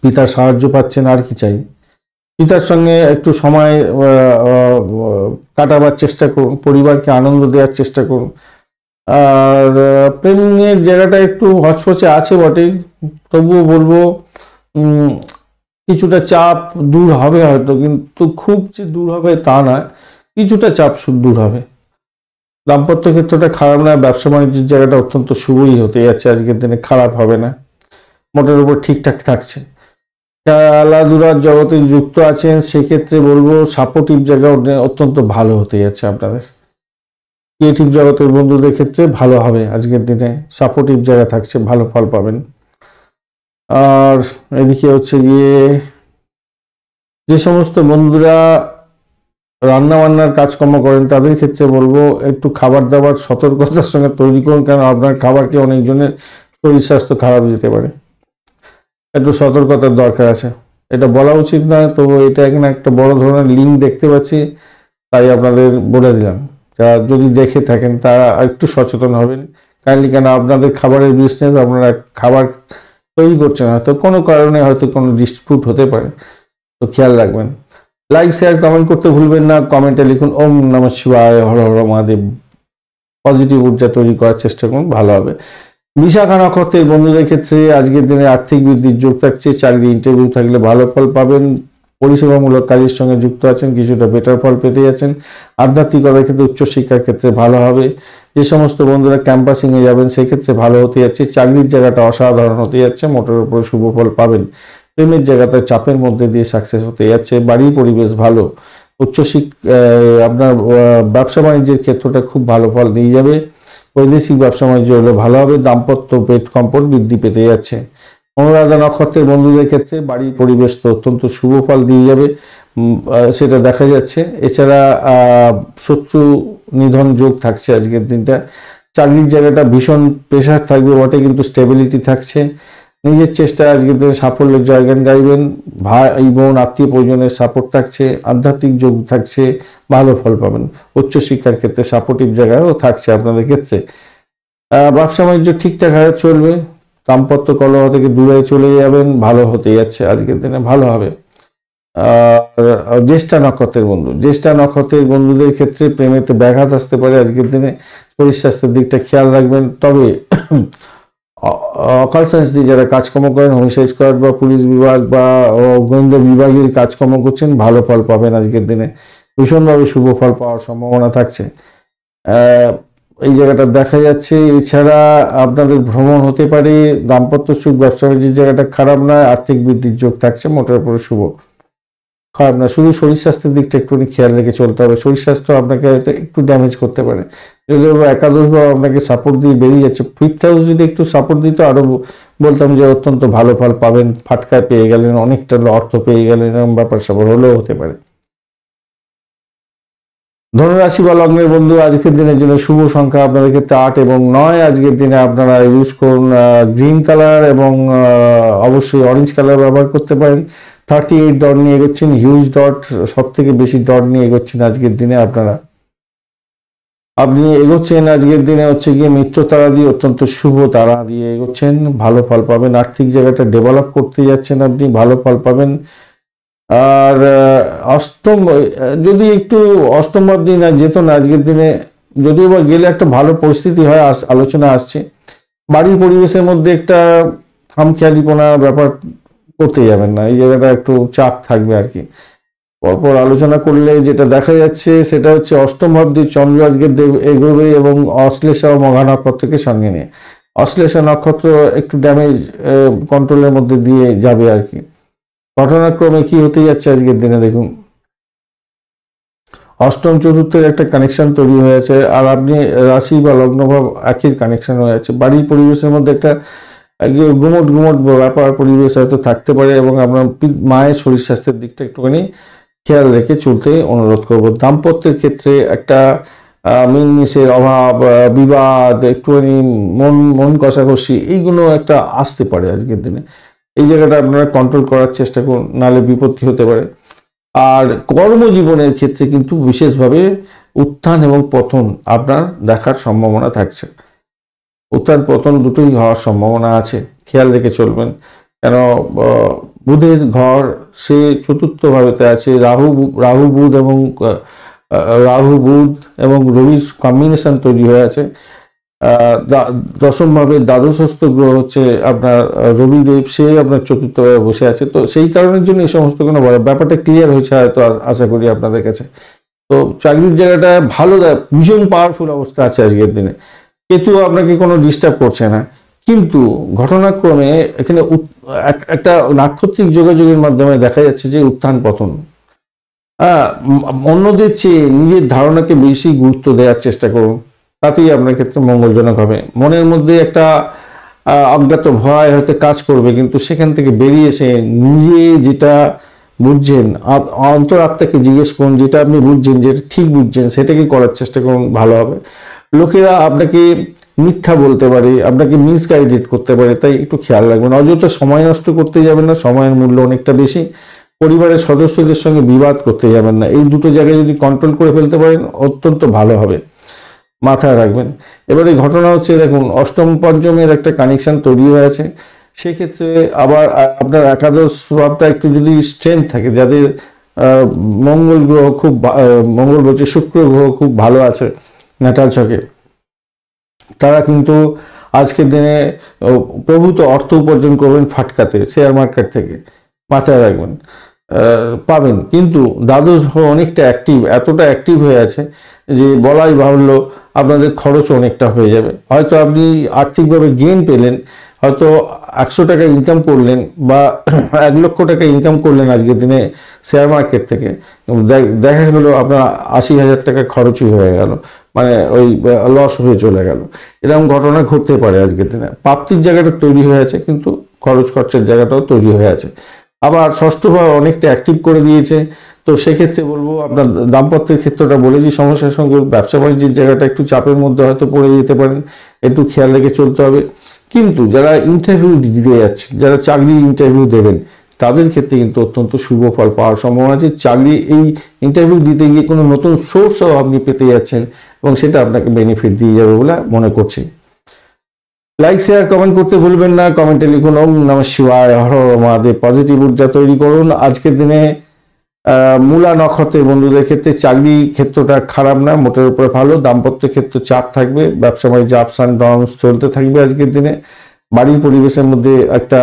পিতার সাহায্য পাচ্ছেন, আর কি চাই। পিতার সঙ্গে একটু সময় কাটাবার চেষ্টা করুন, পরিবারকে আনন্দ দেওয়ার চেষ্টা করুন। আর প্রেমের জায়গাটা একটু হচপচে আছে বটে, তবুও বলবো কিছুটা চাপ দূর হবে হয়তো, কিন্তু খুব যে দূর হবে তা নয়, কিছুটা চাপ দূর হবে। দাম্পত্য ক্ষেত্রটা খারাপ না, ব্যবসা বাণিজ্যের জায়গাটা অত্যন্ত শুভই হতে যাচ্ছে আজকের দিনে, খারাপ হবে না, মোটের উপর ঠিকঠাক থাকছে। খেলাধুলার জগতে যুক্ত আছেন সেক্ষেত্রে বলবো সাপোর্টিভ জায়গা অত্যন্ত ভালো হতে যাচ্ছে আপনাদের। ক্রিয়েটিভ জগতের বন্ধুদের ক্ষেত্রে ভালো হবে আজকের দিনে, সাপোর্টিভ জায়গা থাকছে, ভালো ফল পাবেন। আর এদিকে হচ্ছে গিয়ে যে সমস্ত বন্ধুরা রান্না বান্নার কাজকর্ম করেন তাদের ক্ষেত্রে বলবো একটু খাবার দাবার সতর্কতার সঙ্গে তৈরি করুন, কারণ আপনার খাবারকে অনেকজনের শরীর স্বাস্থ্য খারাপ যেতে পারে, একটু সতর্কতার দরকার আছে। এটা বলা উচিত নয়, তবু এটা এখানে একটা বড় ধরনের লিঙ্ক দেখতে পাচ্ছি, তাই আপনাদের বলে দিলাম। যারা যদি দেখে থাকেন তারা একটু সচেতন হবেন কাইন্ডলি, কেন আপনাদের খাবারের বিজনেস, আপনারা খাবার তৈরি করছেন, হয়তো কোনো কারণে হয়তো কোনো ডিসপিউট হতে পারে, তো খেয়াল রাখবেন। লাইক শেয়ার কমেন্ট করতে ভুলবেন না, কমেন্টে লিখুন ওম নমঃ শিবায়, হর হর মহাদেব। পজিটিভ ঊর্জা তৈরি করার চেষ্টা করুন, ভালো হবে। বিশাখা নক্ষত্রের বন্ধুদের ক্ষেত্রে আজকের দিনে আর্থিক বৃদ্ধির যোগ থাকছে, চাকরি ইন্টারভিউ থাকলে ভালো ফল পাবেন, পরিষেবামূলক কাজের সঙ্গে যুক্ত আছেন, কিছুটা বেটার ফল পেতে যাচ্ছেন। আধ্যাত্মিকতার ক্ষেত্রে উচ্চশিক্ষার ক্ষেত্রে ভালো হবে। যে সমস্ত বন্ধুরা ক্যাম্পাসিংয়ে যাবেন সেক্ষেত্রে ভালো হতে যাচ্ছে, চাকরির জায়গাটা অসাধারণ হতে যাচ্ছে, মোটের উপরে শুভ ফল পাবেন। প্রেমের জায়গাতে চাপের মধ্যে দিয়ে সাকসেস হতে যাচ্ছে, বাড়ির পরিবেশ ভালো, আপনার ব্যবসা বাণিজ্যের ক্ষেত্রটা খুব ভালো ফল দিয়ে যাবে। বৈদেশিক ব্যবসা বাণিজ্য হলে ভালো হবে, দাম্পত্য পেট কম্পন বৃদ্ধি পেতে যাচ্ছে। অনুরাধা নক্ষত্রের বন্ধুদের ক্ষেত্রে বাড়ির পরিবেশ তো অত্যন্ত শুভ ফল দিয়ে যাবে, সেটা দেখা যাচ্ছে। এছাড়া শত্রু নিধন যোগ থাকছে আজকের দিনটা। চাকরির জায়গাটা ভীষণ প্রেশার থাকবে বটে, কিন্তু স্টেবিলিটি থাকছে। নিজের চেষ্টায় আজকের দিনে সাফল্যের জয়গান গাইবেন, ভাই বোন আত্মীয় পরিজনের সাপোর্ট থাকছে, আধ্যাত্মিক যোগ থাকছে, ভালো ফল পাবেন। উচ্চশিক্ষার ক্ষেত্রে সাপোর্টিভ জায়গায়ও থাকছে আপনাদের ক্ষেত্রে। ব্যবসা বাণিজ্য ঠিকঠাক হারে চলবে, দাম্পত্য কলহ থেকে দূরে চলে যাবেন, ভালো হতে যাচ্ছে আজকের দিনে, ভালো হবে। জ্যেষ্ঠা নক্ষত্রের বন্ধুদের ক্ষেত্রে প্রেমেতে ব্যাঘাত আসতে পারে আজকের দিনে, শরীর স্বাস্থ্যের দিকটা খেয়াল রাখবেন। তবে অকাল সায়েন্স দিয়ে যারা কাজকর্ম করেন, হোমিসাইড স্কোয়াড বা পুলিশ বিভাগ বা গোয়েন্দা বিভাগের কাজকর্ম করছেন, ভালো ফল পাবেন আজকের দিনে, ভীষণভাবে শুভ ফল পাওয়ার সম্ভাবনা থাকছে এই জায়গাটা দেখা যাচ্ছে। এছাড়া আপনাদের ভ্রমণ হতে পারে, দাম্পত্য সুখ, ব্যবসা বাণিজ্যের জায়গাটা খারাপ নয়, আর্থিক বৃদ্ধির যোগ থাকছে, মোটের উপরে শুভ, খারাপ না। শুধু শরীর স্বাস্থ্যের দিকটা একটুখানি খেয়াল রেখে চলতে হবে, শরীর স্বাস্থ্য আপনাকে হয়তো একটু ড্যামেজ করতে পারে। যদি একাদশ ভাব আপনাকে সাপোর্ট দিয়ে বেরিয়ে যাচ্ছে, ফিফথ হাউস যদি একটু সাপোর্ট দিত আরো বলতাম যে অত্যন্ত ভালো ফল পাবেন, ফাটকায় পেয়ে গেলেন, অনেকটা অর্থ পেয়ে গেলেন, এরকম ব্যাপার স্যাপার হলেও হতে পারে। ধনুরাশি বা লগ্নের বন্ধু আজকের দিনের জন্য শুভ সংখ্যা আপনাদের ক্ষেত্রে 8 এবং 9। আজকের দিনে আপনারা ইউজ করুন গ্রিন কালার এবং অবশ্যই অরেঞ্জ কালার ব্যবহার করতে পারেন। 38 ডট নিয়ে এগোচ্ছেন, হিউজ ডট, সব থেকে বেশি ডট নিয়ে এগোচ্ছেন আজকের দিনে আপনি এগোচ্ছেন আজকের দিনে হচ্ছে গিয়ে মিত্র তারা দিয়ে, অত্যন্ত শুভ তারা দিয়ে এগোচ্ছেন, ভালো ফল পাবেন। আর্থিক জায়গাটা ডেভেলপ করতে যাচ্ছেন আপনি, ভালো ফল পাবেন। আর অষ্টম, যদি একটু অষ্টম অবধি না যেত না আজকের দিনে, যদিও বা গেলে একটা ভালো পরিস্থিতি হয়, আলোচনা আসছে। বাড়ির পরিবেশের মধ্যে একটা খামখেয়ালিপনা ব্যাপার করতে যাবেন না, এই জায়গাটা একটু চাপ থাকবে আর কি। পরপর আলোচনা করলে যেটা দেখা যাচ্ছে সেটা হচ্ছে অষ্টম অবধি চন্দ্র আজকে এগোবে এবং অশ্লেষা ও মঘা নক্ষত্রকে সঙ্গে নিয়ে। অশ্লেষা নক্ষত্র একটু ড্যামেজ কন্ট্রোলের মধ্যে দিয়ে যাবে আর কি। ঘটনাক্রমে কি হতে যাচ্ছে আজকের দিনে দেখুন, অষ্টম চতুর্থের একটা কানেকশন তৈরি হয়েছে, আর আপনি রাশি বা লগ্নভাব একই কানেকশন হয়ে যাচ্ছে। বাড়ির পরিবেশের মধ্যে একটা গুমট ব্যাপার পরিবেশ হয়তো থাকতে পারে, এবং আপনার মায়ের শরীর স্বাস্থ্যের দিকটা একটুখানি খেয়াল রেখে চলতে অনুরোধ করব। দাম্পত্যের ক্ষেত্রে একটা মিলমিশের অভাব, বিবাদ, একটুখানি মন কষাকষি, এইগুলো একটা আসতে পারে আজকের দিনে। এই জায়গাটা আপনারা কন্ট্রোল করার চেষ্টা করুন, নাহলে বিপত্তি হতে পারে। আর কর্মজীবনের ক্ষেত্রে কিন্তু বিশেষভাবে উত্থান এবং পতন আপনার দেখার সম্ভাবনা থাকছে, উত্থান পতন দুটোই হওয়ার সম্ভাবনা আছে, খেয়াল রেখে চলবেন। কেন বুধের ঘর সে চতুর্থ ভাবেতে আছে, রাহু বুধ এবং রবির কম্বিনেশন তৈরি হয়ে আছে। দশম ভাবে দ্বাদশস্থ গ্রহ হচ্ছে আপনার রবিদেব, সে আপনার চতুর্থ ভাবে বসে আছে। তো সেই কারণের জন্য এই সমস্ত কোনো ব্যাপারটা ক্লিয়ার হয়েছে হয়তো, আশা করি আপনাদের কাছে। তো চাকরির জায়গাটা ভালো, ভীষণ পাওয়ারফুল অবস্থা আছে আজকের দিনে। কেতু আপনাকে কোনো ডিস্টার্ব করছে না, কিন্তু ঘটনাক্রমে এখানে একটা নাক্ষত্রিক যোগাযোগের মাধ্যমে দেখা যাচ্ছে যে উত্থান পতন। অন্যদের চেয়ে নিজের ধারণাকে বেশি গুরুত্ব দেওয়ার চেষ্টা করুন, তাতেই আপনার ক্ষেত্রে মঙ্গলজনক হবে। মনের মধ্যে একটা অজ্ঞাত ভয় হয়তো কাজ করবে, কিন্তু সেখান থেকে বেরিয়ে এসে নিজে যেটা বুঝছেন, অন্তরাত্মাকে জিজ্ঞেস করুন, যেটা আপনি বুঝছেন, যেটা ঠিক বুঝছেন সেটাকে করার চেষ্টা করুন, ভালো হবে। লোকেরা আপনাকে মিথ্যা বলতে পারে, আপনাকে মিসগাইডেড করতে পারে, তাই একটু খেয়াল রাখবেন। অযথা সময় নষ্ট করতে যাবেন না, সময়ের মূল্য অনেকটা বেশি। পরিবারের সদস্যদের সঙ্গে বিবাদ করতে যাবেন না, এই দুটো জায়গায় যদি কন্ট্রোল করে ফেলতে পারেন অত্যন্ত ভালো হবে, মাথায় রাখবেন। এবারে ঘটনা হচ্ছে, দেখুন অষ্টম পঞ্চমের একটা কানেকশন তৈরি হয়েছে, সেক্ষেত্রে আবার আপনার একাদশ ভাবটা একটু যদি স্ট্রেংথ থাকে, যাদের মঙ্গল গ্রহ খুব মঙ্গল বলছে শুক্র গ্রহ খুব ভালো আছে ন্যাটাল ছকে, তারা কিন্তু আজকের দিনে প্রভূত অর্থ উপার্জন করবেন ফাটকাতে, শেয়ার মার্কেট থেকে, মাথায় রাখবেন, পাবেন। কিন্তু দ্বাদশ ভাব অনেকটা অ্যাক্টিভ, এতটা অ্যাক্টিভ হয়ে আছে যে বলাই বাহুল্য আপনাদের খরচ অনেকটা হয়ে যাবে। হয়তো আপনি আর্থিকভাবে গেইন পেলেন, হয়তো 100 টাকা ইনকাম করলেন বা 1 লক্ষ টাকা ইনকাম করলেন আজকের দিনে শেয়ার মার্কেট থেকে, দেখা গেলো আপনার 80,000 টাকা খরচই হয়ে গেল, মানে ওই লস হয়ে চলে গেল। এরকম ঘটনা ঘটতে পারে আজকের দিনে। প্রাপ্তির জায়গাটা তৈরি হয়ে আছে, কিন্তু খরচ খরচের জায়গাটাও তৈরি হয়ে আছে। আবার ষষ্ঠ ভাব অনেকটা অ্যাক্টিভ করে দিয়েছে, তো সেক্ষেত্রে বলবো আপনার দাম্পত্যের ক্ষেত্রটা বলেছি সমস্যার সঙ্গে, ব্যবসা বাণিজ্যের জায়গাটা একটু চাপের মধ্যে হয়তো পড়ে যেতে পারেন, একটু খেয়াল রেখে চলতে হবে। কিন্তু যারা ইন্টারভিউ দিতে যাচ্ছেন, যারা চাকরির ইন্টারভিউ দেবেন, তাদের ক্ষেত্রে কিন্তু অত্যন্ত শুভ ফল পাওয়ার সম্ভাবনা আছে। চাকরি এই ইন্টারভিউ দিতে গিয়ে কোনো নতুন সোর্সও আপনি পেতে যাচ্ছেন, এবং সেটা আপনাকে বেনিফিট দিয়ে যাবে বলে মনে করছি। লাইক শেয়ার কমেন্ট করতে ভুলবেন না, কমেন্টে লিখুন ওম নমঃ শিবায়, হর হর মহাদেব। পজিটিভ ঊর্জা তৈরি করুন। আজকের দিনে মূলা নক্ষত্রের বন্ধুদের ক্ষেত্রে চাকরি ক্ষেত্রটা খারাপ না, মোটের উপরে ভালো। দাম্পত্য ক্ষেত্র চাপ থাকবে, ব্যবসা বাণিজ্য আপস অ্যান্ড ডাউনস চলতে থাকবে আজকের দিনে। বাড়ির পরিবেশের মধ্যে একটা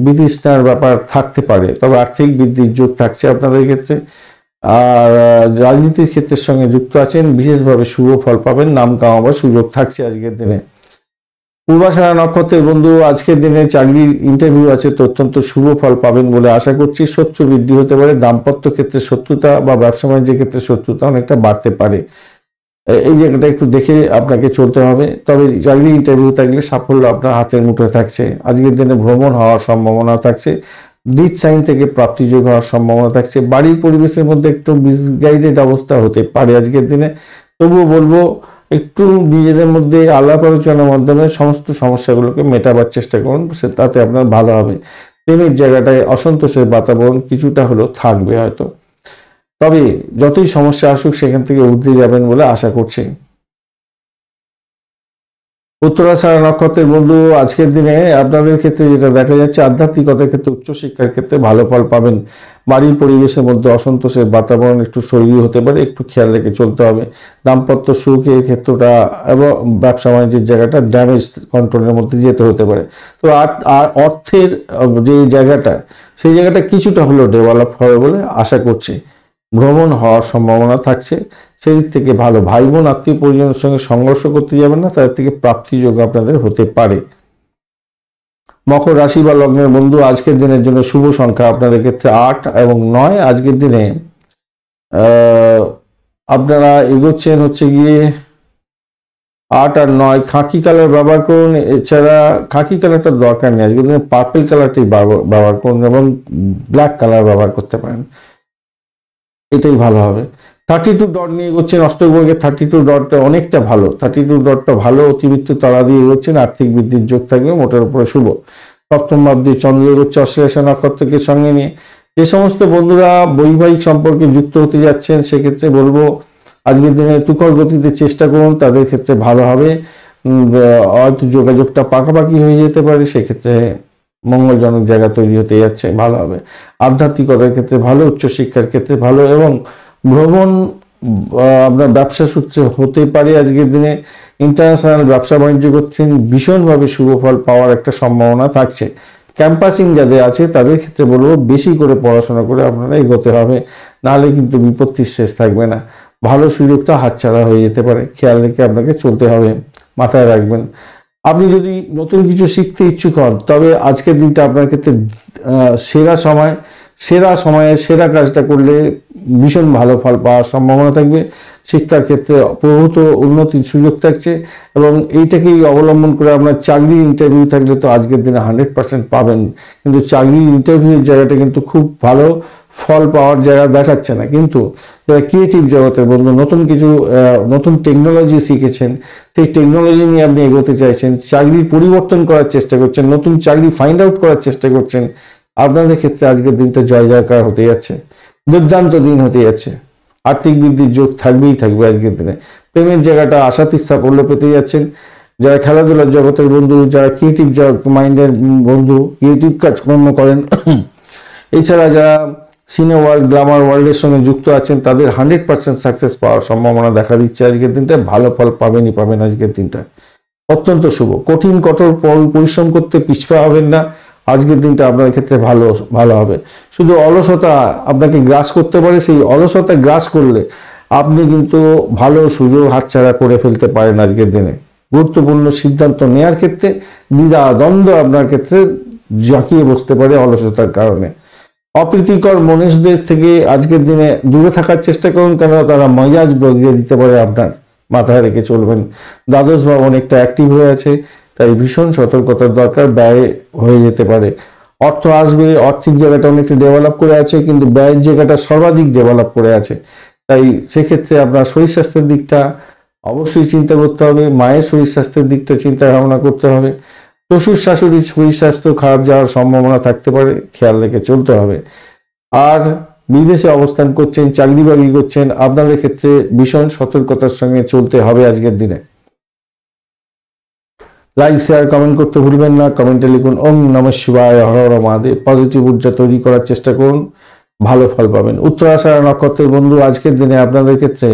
বিতৃষ্ণার ব্যাপার থাকতে পারে, তবে আর্থিক বৃদ্ধির যোগ থাকছে আপনাদের ক্ষেত্রে। আর রাজনীতির ক্ষেত্রের সঙ্গে যুক্ত আছেন, বিশেষভাবে শুভ ফল পাবেন, নাম কামাবার সুযোগ থাকছে আজকের দিনে। পূর্বাষাঢ়া নক্ষত্রের বন্ধু আজকের দিনে চাকরির ইন্টারভিউ আছে, তো অত্যন্ত শুভ ফল পাবেন বলে আশা করছি। শত্রু বৃদ্ধি হতে পারে, দাম্পত্য ক্ষেত্রে শত্রুতা বা ব্যবসা বাণিজ্যের ক্ষেত্রে শত্রুতা অনেকটা বাড়তে পারে, এই জায়গাটা একটু দেখে আপনাকে চলতে হবে। তবে চাকরির ইন্টারভিউ থাকলে সাফল্য আপনার হাতের মুঠোয় থাকছে। আজকের দিনে ভ্রমণ হওয়ার সম্ভাবনা থাকছে, ডিট সাইন থেকে প্রাপ্তিযোগ হওয়ার সম্ভাবনা থাকছে। বাড়ির পরিবেশের মধ্যে একটু মিসগাইডেড অবস্থা হতে পারে আজকের দিনে, তবুও বলবো একটু নিজেদের মধ্যে আলাপ আলোচনার মাধ্যমে সমস্ত সমস্যাগুলোকে মেটাবার চেষ্টা করুন, তাতে আপনার ভালো হবে। প্রেমের জায়গাটায় অসন্তোষের বাতাবরণ কিছুটা হলেও থাকবে হয়তো, তবে যতই সমস্যা আসুক সেখান থেকে উঠতে যাবেন বলে আশা করছি। উত্তরাষাঢ়া নক্ষত্রের বন্ধু আজকের দিনে আপনাদের ক্ষেত্রে যেটা দেখা যাচ্ছে, আধ্যাত্মিকতার ক্ষেত্রে উচ্চশিক্ষার ক্ষেত্রে ভালো ফল পাবেন। বাড়ির পরিবেশের মধ্যে অসন্তোষের বাতাবরণ একটু তৈরি হতে পারে, একটু খেয়াল রেখে চলতে হবে। দাম্পত্য সুখের ক্ষেত্রটা এবং ব্যবসা বাণিজ্যের জায়গাটা ড্যামেজ কন্ট্রোলের মধ্যে যেতে হতে পারে। তো আর অর্থের যে জায়গাটা, সেই জায়গাটা কিছুটা হলেও ডেভেলপ হবে বলে আশা করছি। ভ্রমণ হওয়ার সম্ভাবনা থাকছে, সেদিক থেকে ভালো। ভাই বোন আত্মীয় পরিজনের সঙ্গে সংঘর্ষ করতে যাবেন না, তাদের থেকে প্রাপ্তিযোগ আপনাদের হতে পারে। মকর রাশি বা লগ্নের বন্ধু আজকের দিনের জন্য শুভ সংখ্যা আপনাদের ক্ষেত্রে 8 এবং 9। আজকের দিনে আপনারা এগোচ্ছেন হচ্ছে গিয়ে 8 আর 9, খাকি কালার ব্যবহার করুন। এছাড়া খাকি কালারটা দরকার নেই, আজকের দিনে পার্পল কালারটি ব্যবহার করুন এবং ব্ল্যাক কালার ব্যবহার করতে পারেন, এটাই ভালো হবে। 32 ডট নিয়ে এগোচ্ছেন, অষ্টকবর্গের 32 ডটটা অনেকটা ভালো, 32 ডটটা ভালো। অতিরিক্ত তারা দিয়ে এগোচ্ছেন, আর্থিক বৃদ্ধির যোগ থাকবে, মোটের উপরে শুভ। সপ্তম ভাব দিয়ে চন্দ্র এগোচ্ছে অশ্লেষা নক্ষত্রকে সঙ্গে নিয়ে। যে সমস্ত বন্ধুরা বৈবাহিক সম্পর্কে যুক্ত হতে যাচ্ছেন, সেক্ষেত্রে বলবো আজকের দিনে তুখর গতিতে চেষ্টা করুন, তাদের ক্ষেত্রে ভালো হবে। হয়তো যোগাযোগটা পাকাপাকি হয়ে যেতে পারে, সেক্ষেত্রে মঙ্গলজনক জায়গা তৈরি হতে যাচ্ছে, ভালো হবে। আধ্যাত্মিকতার ক্ষেত্রে ভালো, উচ্চশিক্ষার ক্ষেত্রে ভালো, এবং ভ্রমণ আপনার ব্যবসা সূত্রে হতে পারে। আজকের দিনে ইন্টারন্যাশনাল ব্যবসা বাণিজ্য করছেন, ভীষণভাবে শুভ ফল পাওয়ার একটা সম্ভাবনা থাকছে। ক্যাম্পাসিং যাদের আছে তাদের ক্ষেত্রে বলবো বেশি করে পড়াশোনা করে আপনারা এগোতে হবে, নাহলে কিন্তু বিপত্তির শেষ থাকবে না। ভালো সুযোগটা হাতছাড়া হয়ে যেতে পারে, খেয়াল রেখে আপনাকে চলতে হবে, মাথায় রাখবেন। আপনি যদি নতুন কিছু শিখতে ইচ্ছুক হন, তবে আজকের দিনটা আপনার ক্ষেত্রে সেরা সময়ে সেরা কাজটা করলে ভীষণ ভালো ফল পাওয়ার সম্ভাবনা থাকবে। শিক্ষার ক্ষেত্রে প্রভূত উন্নতির সুযোগ থাকছে এবং এইটাকেই অবলম্বন করে আপনার চাকরির ইন্টারভিউ থাকলে তো আজকের দিনে 100% পাবেন, কিন্তু চাকরির ইন্টারভিউর জায়গাটা কিন্তু খুব ভালো ফল পাওয়ার জায়গা দেখাচ্ছে না। কিন্তু যারা ক্রিয়েটিভ জগতের বন্ধু, নতুন কিছু নতুন টেকনোলজি শিখেছেন, সেই টেকনোলজি নিয়ে আপনি এগোতে চাইছেন, চাকরির পরিবর্তন করার চেষ্টা করছেন, নতুন চাকরি ফাইন্ড আউট করার চেষ্টা করছেন, আপনাদের ক্ষেত্রে আজকের দিনটা জয় জয়কার হতে যাচ্ছে, দুর্দান্ত দিন হতে যাচ্ছে। আর্থিক বৃদ্ধির যোগ থাকবেই থাকবে আজকের দিনে। প্রেমের জায়গাটা আশাতীত সাফল্য পেতে যাচ্ছেন। যারা খেলাধুলার জগতের বন্ধু, যারা ক্রিয়েটিভ মাইন্ডের বন্ধু, ক্রিয়েটিভ কাজকর্ম করেন, এছাড়া যারা সিনে ওয়ার্ল্ড, গ্ল্যামার ওয়ার্ল্ডের সঙ্গে যুক্ত আছেন, তাদের 100% সাকসেস পাওয়ার সম্ভাবনা দেখা দিচ্ছে আজকের দিনটা। ভালো ফল পাবেনই পাবেন আজকের দিনটা, অত্যন্ত শুভ। কঠিন কঠোর পরিশ্রম করতে পিছপা হবেন না, আজকের দিনটা আপনার ক্ষেত্রে ভালো হবে। শুধু অলসতা আপনাকে গ্রাস করতে পারে, সেই অলসতা গ্রাস করলে আপনি কিন্তু ভালো সুযোগ হাতছাড়া করে ফেলতে পারেন আজকের দিনে। গুরুত্বপূর্ণ সিদ্ধান্ত নেওয়ার ক্ষেত্রে দ্বিধা দ্বন্দ্ব আপনার ক্ষেত্রে জাঁকিয়ে বসতে পারে অলসতার কারণে। অপ্রীতিকর মনীষদের থেকে আজকের দিনে দূরে থাকার চেষ্টা করুন, কেন তারা মেজাজ বগিয়ে দিতে পারে আপনার, মাথায় রেখে চলবেন। দ্বাদশ ভাব অনেকটা অ্যাক্টিভ হয়ে আছে, তাই ভীষণ সতর্কতার দরকার, ব্যয় হয়ে যেতে পারে। অর্থ আসবে, আর্থিক জায়গাটা অনেকটা ডেভেলপ করে আছে, কিন্তু ব্যয়ের জায়গাটা সর্বাধিক ডেভেলপ করে আছে। তাই সেক্ষেত্রে আপনার শরীর স্বাস্থ্যের দিকটা অবশ্যই চিন্তা করতে হবে, মায়ের শরীর স্বাস্থ্যের দিকটা চিন্তা ভাবনা করতে হবে। শ্বশুর শাশুড়ির শরীর স্বাস্থ্য খারাপ যাওয়ার সম্ভাবনা থাকতে পারে, খেয়াল রেখে চলতে হবে। আর বিদেশে অবস্থান করছেন, চাকরি বাকরি করছেন, আপনাদের ক্ষেত্রে ভীষণ সতর্কতার সঙ্গে চলতে হবে আজকের দিনে। লাইক, শেয়ার, কমেন্ট করতে ভুলবেন না। কমেন্টে লিখুন ওম নমঃ শিবায়, হর হর মহাদেব। পজিটিভ ঊর্জা তৈরি করার চেষ্টা করুন, ভালো ফল পাবেন। উত্তরাষাঢ়া নক্ষত্রের বন্ধু, আজকের দিনে আপনাদের ক্ষেত্রে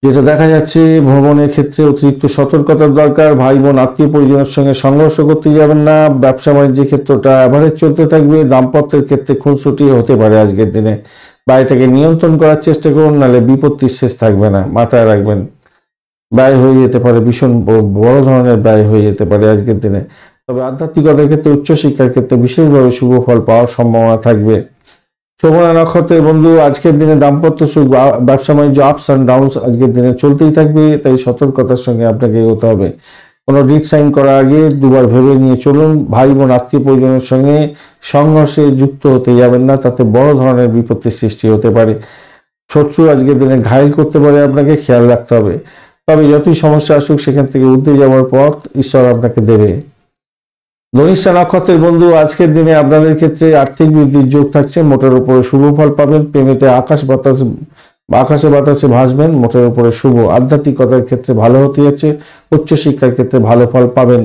যেটা দেখা যাচ্ছে, ভ্রমণের ক্ষেত্রে অতিরিক্ত সতর্কতার দরকার। ভাই বোন আত্মীয় পরিজনের সঙ্গে সংঘর্ষ করতে যাবেন না। ব্যবসা বাণিজ্যের ক্ষেত্রটা অ্যাভারেজ চলতে থাকবে। দাম্পত্যের ক্ষেত্রে খুনসুটি হতে পারে আজকের দিনে, বাড়িটাকে নিয়ন্ত্রণ করার চেষ্টা করুন, নাহলে বিপত্তির শেষ থাকবে না, মাথায় রাখবেন। ব্যয় হয়ে যেতে পারে, ভীষণ বড় ধরনের ব্যয় হয়ে যেতে পারে আজকের দিনে। তবে আধ্যাত্মিকতার ক্ষেত্রে, উচ্চশিক্ষার ক্ষেত্রে বিশেষভাবে শুভ ফল পাওয়ার সম্ভাবনা থাকবে। শোভনা নক্ষত্রের বন্ধু, আজকের দিনে দাম্পত্য সুখ, ব্যবসা বাণিজ্য আপস অ্যান্ড ডাউনস আজকের দিনে চলতেই থাকবে, তাই সতর্কতার সঙ্গে আপনাকে এগোতে হবে। কোনো ডিড সাইন করার আগে দুবার ভেবে নিয়ে চলুন। ভাই বোন আত্মীয় পরিজনের সঙ্গে সংঘর্ষে যুক্ত হতে যাবেন না, তাতে বড় ধরনের বিপত্তির সৃষ্টি হতে পারে। শত্রু আজকের দিনে ঘায়েল করতে পারে, আপনাকে খেয়াল রাখতে হবে। তবে যতই সমস্যা আসুক, সেখান থেকে উঠে যাওয়ার পথ ঈশ্বর আপনাকে দেবে। ধনিষ্ঠা নক্ষত্রের বন্ধু, আজকের দিনে আপনাদের ক্ষেত্রে আর্থিক বৃদ্ধির যোগ থাকছে, মোটের উপরে শুভ ফল পাবেন। প্রেমেতে আকাশে বাতাসে ভাসবেন, মোটের উপরে শুভ। আধ্যাত্মিকতার ক্ষেত্রে ভালো হতে যাচ্ছে, উচ্চশিক্ষার ক্ষেত্রে ভালো ফল পাবেন।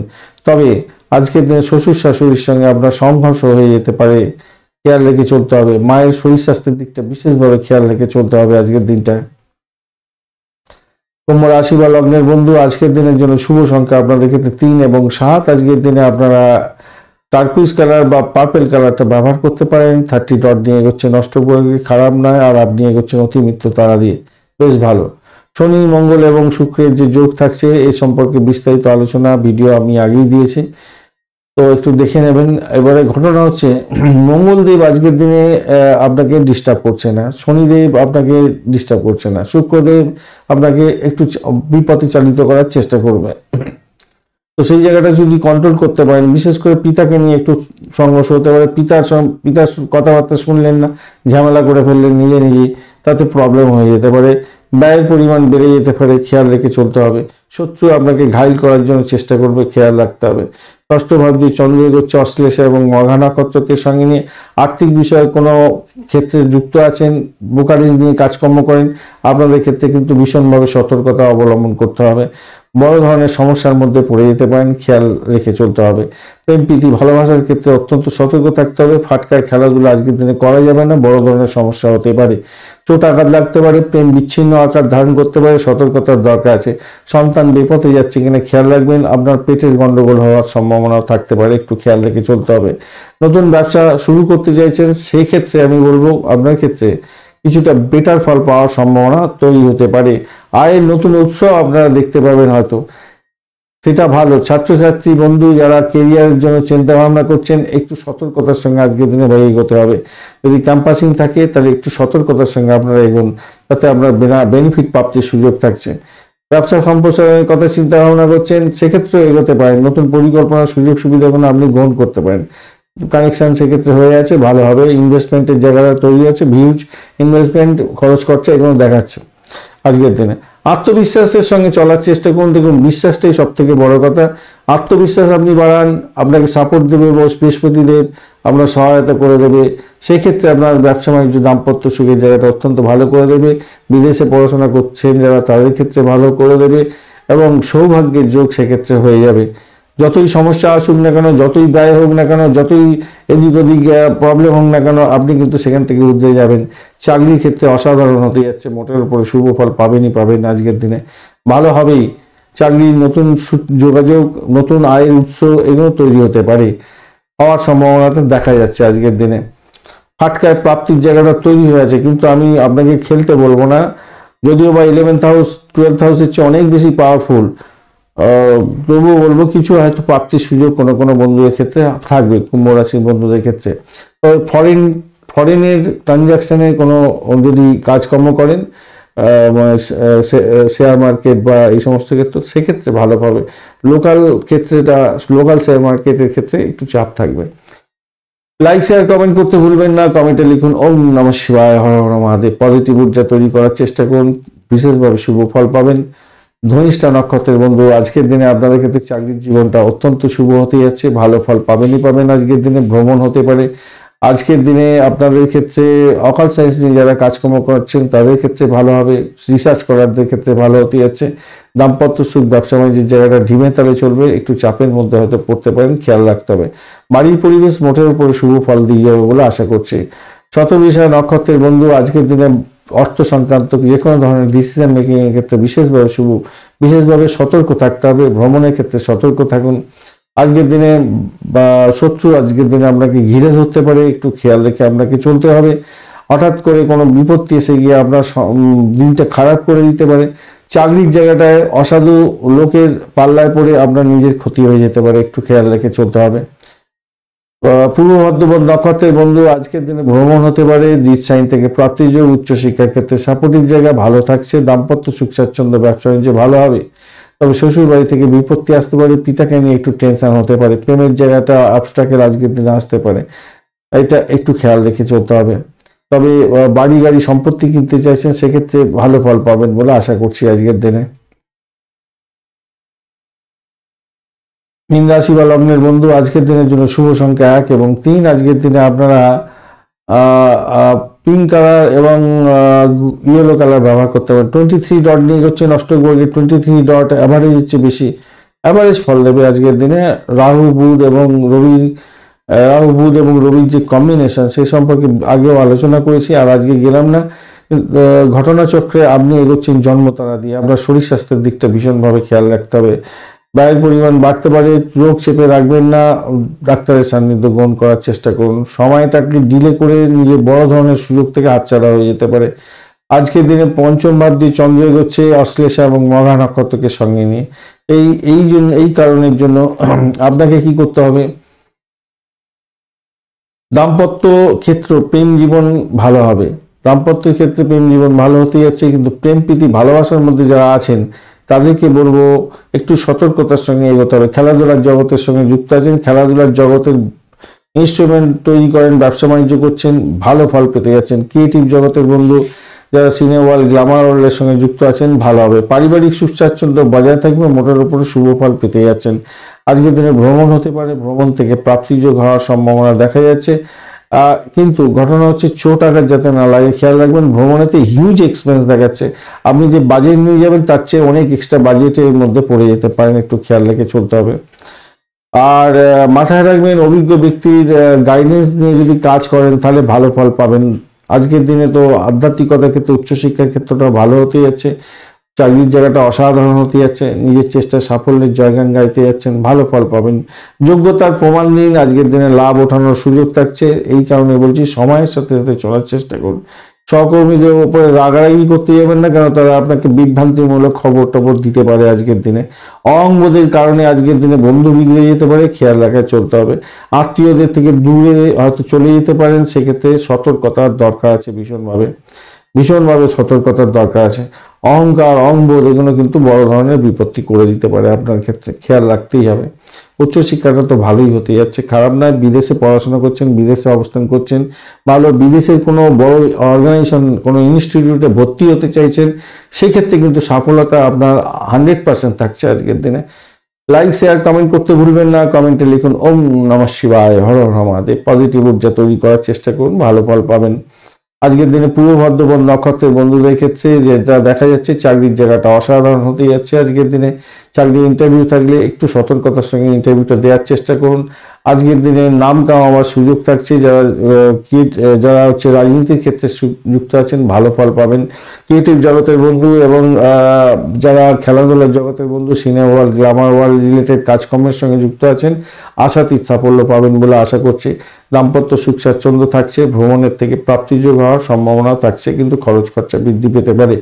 তবে আজকের দিনে শ্বশুর শাশুড়ির সঙ্গে আপনার সংঘর্ষ হয়ে যেতে পারে, খেয়াল রেখে চলতে হবে। মায়ের শরীর স্বাস্থ্যের দিকটা বিশেষভাবে খেয়াল রেখে চলতে হবে আজকের দিনটা। কুম্ভ রাশি বা লগ্নের বন্ধু, আজকের দিনের জন্য শুভ সংখ্যা আপনাদের ক্ষেত্রে 3 এবং 7। আজকের দিনে আপনারা টার্কুইজ কালার বা পার্পেল কালারটা ব্যবহার করতে পারেন। 30 ডট নিয়ে এগোচ্ছেন অষ্টগ্রহকে, খারাপ নয়। আর আপনি এগোচ্ছেন অতিমিত্র তারা দিয়ে, বেশ ভালো। শনি, মঙ্গল এবং শুক্রের যে যোগ থাকছে, এই সম্পর্কে বিস্তারিত আলোচনা ভিডিও আমি আগেই দিয়েছি, তো একটু দেখে নেবেন। এবারে ঘটনা হচ্ছে, মঙ্গলদেব আজকের দিনে আপনাকে ডিস্টার্ব করছে না, শনিদেব আপনাকে ডিস্টার্ব করছে না, শুক্রদেব আপনাকে একটু বিপথে চালিত করার চেষ্টা করবে। তো সেই জায়গাটা যদি কন্ট্রোল করতে পারেন, বিশেষ করে পিতাকে নিয়ে একটু সংঘর্ষ হতে পারে। পিতার কথাবার্তা শুনলেন না, ঝামেলা করে ফেললেন নিজেই, তাতে প্রবলেম হয়ে যেতে পারে। ব্যয়ের পরিমাণ বেড়ে যেতে পারে, খেয়াল রেখে চলতে হবে। শত্রু আপনাকে ঘায়েল করার জন্য চেষ্টা করবে, খেয়াল রাখতে হবে। ষষ্ঠ ভাব দিয়ে চন্দ্র এগোচ্ছে অশ্লেষা এবং মঘা নক্ষত্রকে সঙ্গে নিয়ে। আর্থিক বিষয়ে কোনো ক্ষেত্রে যুক্ত আছেন, ব্রোকারেজ নিয়ে কাজকর্ম করেন, আপনাদের ক্ষেত্রে কিন্তু ভীষণভাবে সতর্কতা অবলম্বন করতে হবে। বড় ধরনের সমস্যার মধ্যে পড়ে যেতে পারেন, খেয়াল রেখে চলতে হবে। প্রেম প্রীতি ভালোবাসার ক্ষেত্রে অত্যন্ত সতর্ক থাকতে হবে। ফাটকার খেলাধুলা আজকের দিনে করা যাবে না, বড় ধরনের সমস্যা হতে পারে। চোট আঘাত লাগতে পারে, প্রেম বিচ্ছিন্ন আকার ধারণ করতে পারে, সতর্কতার দরকার আছে। সন্তান বিপথে যাচ্ছে কিনা খেয়াল রাখবেন। আপনার পেটের গন্ডগোল হওয়ার সম্ভাবনাও থাকতে পারে, একটু খেয়াল রেখে চলতে হবে। নতুন ব্যবসা শুরু করতে চাইছেন, সেই ক্ষেত্রে আমি বলবো আপনার ক্ষেত্রে কিছুটা বেটার ফল পাওয়ার সম্ভাবনা তৈরি হতে পারে। আয়ের নতুন উৎস আপনারা দেখতে পাবেন হয়তো। সেটা ভালো। ছাত্রছাত্রী বন্ধু যারা কেরিয়ারের জন্য চিন্তা ভাবনা করছেন, একটু সতর্কতার সঙ্গে আজকের দিনে ভাই এগোতে হবে। যদি ক্যাম্পাসিং থাকে তাহলে একটু সতর্কতার সঙ্গে আপনারা এগোন, তাতে আপনার বেনিফিট প্রাপ্তির সুযোগ থাকছে। ব্যবসা সম্প্রসারণের কথা চিন্তা ভাবনা করছেন, সেক্ষেত্রে এগোতে পারেন। নতুন পরিকল্পনার সুযোগ সুবিধাগুলো আপনি গ্রহণ করতে পারেন। কানেকশন সেক্ষেত্রে হয়ে আছে, ভালো হবে। ইনভেস্টমেন্টের জায়গাটা তৈরি হচ্ছে, হিউজ ইনভেস্টমেন্ট খরচ খরচা এগুলো দেখাচ্ছে আজকের দিনে। আত্মবিশ্বাসের সঙ্গে চলার চেষ্টা করুন। দেখুন, বিশ্বাসটাই সব থেকে বড় কথা। আত্মবিশ্বাস আপনি বাড়ান, আপনাকে সাপোর্ট দেবে বৃহস্পতিদেব, আপনার সহায়তা করে দেবে। সেক্ষেত্রে আপনার ব্যবসা বাণিজ্য দাম্পত্য সুখের জায়গাটা অত্যন্ত ভালো করে দেবে। বিদেশে পড়াশোনা করছেন যারা, তাদের ক্ষেত্রে ভালো করে দেবে এবং সৌভাগ্যের যোগ সেক্ষেত্রে হয়ে যাবে। যতই সমস্যা আসুক না কেন, যতই ব্যয় হোক না কেন, যতই এদিক ওদিক প্রবলেম হোক না কেন, আপনি কিন্তু সেখান থেকে উঠে যাবেন। চাকরির ক্ষেত্রে অসাধারণ হতে যাচ্ছে, মোটের উপরে শুভ ফল পাবেন আজকের দিনে, ভালো হবেই। চাকরির নতুন যোগাযোগ, নতুন আয়ের উৎস এগুলো তৈরি হতে পারে, হওয়ার সম্ভাবনাটা দেখা যাচ্ছে আজকের দিনে। ফাটকায় প্রাপ্তির জায়গাটা তৈরি হয়ে আছে, কিন্তু আমি আপনাকে খেলতে বলবো না, যদিও বা 11th হাউস 12th হাউসের চেয়ে অনেক বেশি পাওয়ারফুল। তবুও বলবো কিছু হয়তো প্রাপ্তির সুযোগ কোনো কোনো বন্ধুদের ক্ষেত্রে থাকবে, কুম্ভ রাশির বন্ধুদের ক্ষেত্রে। তবে ফরেনের ট্রানজাকশানে কোনো যদি কাজকর্ম করেন, শেয়ার মার্কেট বা এই সমস্ত ক্ষেত্রে, সেক্ষেত্রে ভালো পাবে। লোকাল শেয়ার মার্কেটের ক্ষেত্রে একটু চাপ থাকবে। লাইক শেয়ার কমেন্ট করতে ভুলবেন না। কমেন্টে লিখুন ওম নমঃ শিবায়, হর হর মহাদেব। পজিটিভ ঊর্জা তৈরি করার চেষ্টা করুন, বিশেষভাবে শুভ ফল পাবেন। ধনিষ্ঠা নক্ষত্রের বন্ধু, আজকের দিনে আপনাদের ক্ষেত্রে চাকরির জীবনটা অত্যন্ত শুভ হতে যাচ্ছে, ভালো ফল পাবেন। আজকের দিনে ভ্রমণ হতে পারে। আজকের দিনে আপনাদের ক্ষেত্রে অকাল সায়েন্স নিয়ে যারা কাজকর্ম করছেন তাদের ক্ষেত্রে ভালো হবে। রিসার্চ করারদের ক্ষেত্রে ভালো হতে যাচ্ছে। দাম্পত্য সুখ, ব্যবসা বাণিজ্যের জায়গাটা ঢিমে তালে চলবে, একটু চাপের মধ্যে হয়তো পড়তে পারেন, খেয়াল রাখতে হবে। বাড়ির পরিবেশ মোটের উপরে শুভ ফল দিয়ে যাবে বলে আশা করছি। শতবিশা নক্ষত্রের বন্ধু, আজকের দিনে অর্থ সংক্রান্ত যে কোনো ধরনের ডিসিশন মেকিং এর ক্ষেত্রে বিশেষভাবে সতর্ক থাকতে হবে। ভ্রমণের ক্ষেত্রে সতর্ক থাকুন। আজকের দিনে শত্রু আজকের দিনে আপনাকে ঘিরে ধরতে পারে, একটু খেয়াল রেখে আপনাকে চলতে হবে। হঠাৎ করে কোনো বিপত্তি এসে গিয়ে আপনার দিনটা খারাপ করে দিতে পারে। চাকরির জায়গাটায় অসাধু লোকের পাল্লায় পড়ে আপনার নিজের ক্ষতি হয়ে যেতে পারে, একটু খেয়াল রেখে চলতে হবে। পূর্ব মধ্যবর্তী নক্ষত্রের বন্ধু, আজকের দিনে ভ্রমণ হতে পারে। দ্বিজ সাইন থেকে প্রাপ্তির যোগ, উচ্চশিক্ষার ক্ষেত্রে সাপোর্টিভ জায়গা ভালো থাকছে। দাম্পত্য সুখ স্বাচ্ছন্দ্য, ব্যবসা বাণিজ্য ভালো হবে। তবে শ্বশুর বাড়ি থেকে বিপত্তি আসতে পারে, পিতাকে নিয়ে একটু টেনশন হতে পারে। প্রেমের জায়গাটা অবস্ট্রাকেল আজকের দিনে আসতে পারে, এটা একটু খেয়াল রেখে চলতে হবে। তবে বাড়ি গাড়ি সম্পত্তি কিনতে চাইছেন, সেক্ষেত্রে ভালো ফল পাবেন বলে আশা করছি আজকের দিনে। মীন রাশি বা লগ্নের বন্ধু, আজকের দিনের জন্য শুভ সংখ্যা 1 এবং 3। আজকের দিনে আপনারা পিঙ্ক কালার এবং ইয়েলো কালার ব্যবহার করতে পারেন। 23 ডট নিয়ে হচ্ছেন অষ্টক বর্গের 23 ডট অ্যাভারেজ হচ্ছে বেশি, অ্যাভারেজ ফল দেবে আজকের দিনে। রাহু বুধ এবং রবির যে কম্বিনেশন, সেই সম্পর্কে আগেও আলোচনা করেছি, আর আজকে গেলাম না। ঘটনাচক্রে আপনি এগোচ্ছেন জন্মতারা দিয়ে। আপনার শরীর স্বাস্থ্যের দিকটা ভীষণভাবে খেয়াল রাখতে হবে। ব্যয়ের পরিমাণ বাড়তে পারে, রোগ চেপে রাখবেন না, ডাক্তারের সান্নিধ্য গ্রহণ করার চেষ্টা করুন। সময়টাকে ডিলে করে নিজের বড় ধরনের সুযোগ থেকে হাতছাড়া হয়ে যেতে পারে। আজকের দিনে পঞ্চম ভাব দিয়ে চন্দ্র এগোচ্ছে অশ্লেষা এবং মঘা নক্ষত্রকে সঙ্গে নিয়ে। এই কারণের জন্য আপনাকে কি করতে হবে, দাম্পত্য ক্ষেত্র প্রেম জীবন ভালো হবে। দাম্পত্যের ক্ষেত্রে প্রেম জীবন ভালো হতে যাচ্ছে, কিন্তু প্রেম প্রীতি ভালোবাসার মধ্যে যারা আছেন তাদেরকে বলবো একটু সতর্কতার সঙ্গে এগোতে হবে। খেলাধুলার জগতের সঙ্গে যুক্ত আছেন, খেলাধুলার জগতের ইনস্ট্রুমেন্ট তৈরি করেন, ব্যবসা বাণিজ্য করছেন, ভালো ফল পেতে যাচ্ছেন। ক্রিয়েটিভ জগতের বন্ধু যারা সিনে ওয়ার্ল্ড, গ্ল্যামার ওয়ার্ল্ডের সঙ্গে যুক্ত আছেন, ভালো হবে। পারিবারিক সুখ স্বাচ্ছন্দ্য বজায় থাকবে, মোটের উপরে শুভ ফল পেতে যাচ্ছেন। আজকের দিনে ভ্রমণ হতে পারে, ভ্রমণ থেকে প্রাপ্তিযোগ হওয়ার সম্ভাবনা দেখা যাচ্ছে। কিন্তু ঘটনা হচ্ছে চোট আঘাত যাতে না লাগে, খেয়াল রাখবেন। ভ্রমণেতে হিউজ এক্সপেন্স দেখাচ্ছে, আপনি যে বাজেট নিয়ে যাবেন তার চেয়ে অনেক এক্সট্রা বাজেটের মধ্যে পড়ে যেতে পারেন, একটু খেয়াল রেখে চলতে হবে। আর মাথায় রাখবেন, অভিজ্ঞ ব্যক্তির গাইডেন্স নিয়ে যদি কাজ করেন তাহলে ভালো ফল পাবেন। আজকের দিনে তো আধ্যাত্মিকতার ক্ষেত্রে, উচ্চশিক্ষার ক্ষেত্রটা ভালো হতে যাচ্ছে, চাকরির জায়গাটা অসাধারণ হতে যাচ্ছে, নিজের চেষ্টায় সাফল্যের জয়গান গাইতে যাচ্ছেন, ভালো ফল পাবেন। যোগ্যতার প্রমাণ দিন, আজকের দিনে লাভ ওঠানোর সুযোগ থাকছে। এই কারণে বলছি সময়ের সাথে সাথে চলার চেষ্টা করুন, সহকর্মীদের উপরে রাগারাগি করতে যাবেন না, কেন তারা আপনাকে বিভ্রান্তিমূলক খবর টবর দিতে পারে আজকের দিনে। অহংবোধের কারণে আজকের দিনে বন্ধু বিগড়ে যেতে পারে, খেয়াল রাখায় চলতে হবে। আত্মীয়দের থেকে দূরে হয়তো চলে যেতে পারেন, সেক্ষেত্রে সতর্কতার দরকার আছে, ভীষণভাবে সতর্কতার দরকার আছে। অহংকার, অহংবোধ এগুলো কিন্তু বড় ধরনের বিপত্তি করে দিতে পারে আপনার ক্ষেত্রে, খেয়াল রাখতেই হবে। উচ্চশিক্ষাটা তো ভালোই হতে যাচ্ছে, খারাপ নয়। বিদেশে পড়াশোনা করছেন, বিদেশে অবস্থান করছেন, ভালো বিদেশের কোনো বড় অর্গানাইজেশন, কোনো ইনস্টিটিউটে ভর্তি হতে চাইছেন, সেক্ষেত্রে কিন্তু সফলতা আপনার 100% থাকছে আজকের দিনে। লাইক, শেয়ার, কমেন্ট করতে ভুলবেন না। কমেন্টে লিখুন ওম নমঃ শিবায়, হর হর মহাদেব। পজিটিভ ঊর্জা তৈরি করার চেষ্টা করুন, ভালো ফল পাবেন। আজকের দিনে পূর্ব বর্ধমান নক্ষত্রের বন্ধুদের ক্ষেত্রে যেটা দেখা যাচ্ছে, চাকরির জায়গাটা অসাধারণ হতে যাচ্ছে আজকের দিনে। চাকরির ইন্টারভিউ থাকলে একটু সতর্কতার সঙ্গে ইন্টারভিউটা দেওয়ার চেষ্টা করুন। আজকের দিনে নাম কামাবার সুযোগ থাকছে। যারা হচ্ছে রাজনীতির ক্ষেত্রে যুক্ত আছেন, ভালো ফল পাবেন। ক্রিয়েটিভ জগতের বন্ধু এবং যারা খেলাধুলার জগতের বন্ধু, cinema world, Glamour world related কাজকর্মের সঙ্গে যুক্ত আছেন, আশাতীত সাফল্য পাবেন বলে আশা করছি। দাম্পত্য সুখ স্বাচ্ছন্দ্য থাকছে, ভ্রমণের থেকে প্রাপ্তিযোগ হওয়ার সম্ভাবনাও থাকছে, কিন্তু খরচ খরচা বৃদ্ধি পেতে পারে।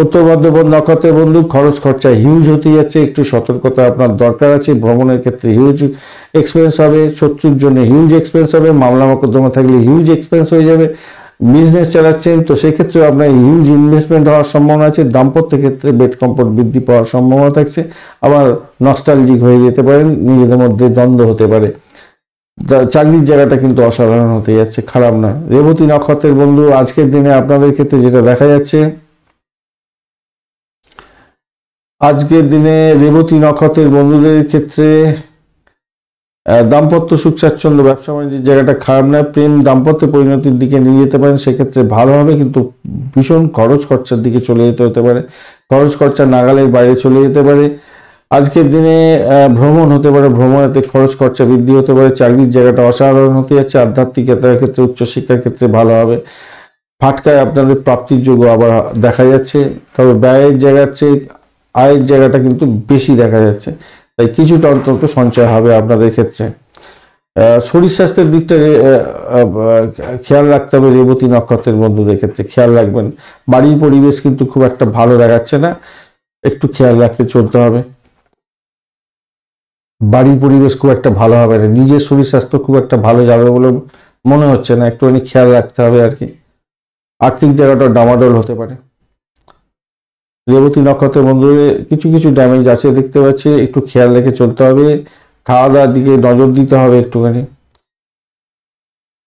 উত্তর বর্ধমান নক্ষত্রের বন্ধু, খরচ খরচা হিউজ হতে যাচ্ছে, একটু সতর্কতা আপনার দরকার আছে। ভ্রমণের ক্ষেত্রে হিউজ এক্সপেন্স হবে, শত্রুর জন্য হিউজ এক্সপেন্স হবে, মামলা মোকদ্দমা থাকলে হিউজ এক্সপেন্স হয়ে যাবে। বিজনেস চালাচ্ছেন তো সেক্ষেত্রে আপনার হিউজ ইনভেস্টমেন্ট হওয়ার সম্ভাবনা আছে। দাম্পত্য ক্ষেত্রে বেড কমফোর্ট বৃদ্ধি পাওয়ার সম্ভাবনা থাকছে, আবার নস্টালজিক হয়ে যেতে পারেন, নিজেদের মধ্যে দ্বন্দ্ব হতে পারে। চাকরির জায়গাটা কিন্তু অসাধারণ হতে যাচ্ছে, খারাপ না। রেবতী নক্ষত্রের বন্ধু, আজকের দিনে আপনাদের ক্ষেত্রে যেটা দেখা যাচ্ছে, আজকের দিনে রেবতী নক্ষত্রের বন্ধুদের ক্ষেত্রে দাম্পত্য সুখ স্বাচ্ছন্দ্য, ব্যবসা বাণিজ্যের জায়গাটা খারাপ নয়। প্রেম দাম্পত্য পরিণতির দিকে নিয়ে যেতে পারেন, সেক্ষেত্রে ভালো হবে, কিন্তু ভীষণ খরচ খরচার দিকে চলে যেতে হতে পারে। খরচ খরচা নাগালের বাইরে চলে যেতে পারে। আজকের দিনে ভ্রমণ হতে পারে, ভ্রমণেতে খরচ খরচা বৃদ্ধি হতে পারে। চাকরির জায়গাটা অসাধারণ হতে যাচ্ছে। আধ্যাত্মিকতার ক্ষেত্রে, উচ্চশিক্ষার ক্ষেত্রে ভালো হবে। ফাটকায় আপনাদের প্রাপ্তির যোগ্য আবার দেখা যাচ্ছে, তবে ব্যয়ের জায়গার চেয়ে আয়ের জায়গাটা কিন্তু বেশি দেখা যাচ্ছে, তাই কিছুটা অন্তত সঞ্চয় হবে আপনাদের ক্ষেত্রে। শরীর স্বাস্থ্যের দিকটা খেয়াল রাখতে হবে রেবতী নক্ষত্রের বন্ধুদের ক্ষেত্রে, খেয়াল রাখবেন। বাড়ির পরিবেশ কিন্তু খুব একটা ভালো দেখাচ্ছে না, একটু খেয়াল রাখতে চলতে হবে। বাড়ির পরিবেশ খুব একটা ভালো হবে না, নিজের শরীর স্বাস্থ্য খুব একটা ভালো যাবে বলে মনে হচ্ছে না, একটুখানি খেয়াল রাখতে হবে আর কি। আর্থিক জায়গাটা ডামাডোল হতে পারে। রেবতী নক্ষত্রের বন্ধুদের কিছু কিছু ড্যামেজ আছে দেখতে পাচ্ছি, একটু খেয়াল রেখে চলতে হবে। খাওয়া দাওয়ার দিকে নজর দিতে হবে একটুখানি।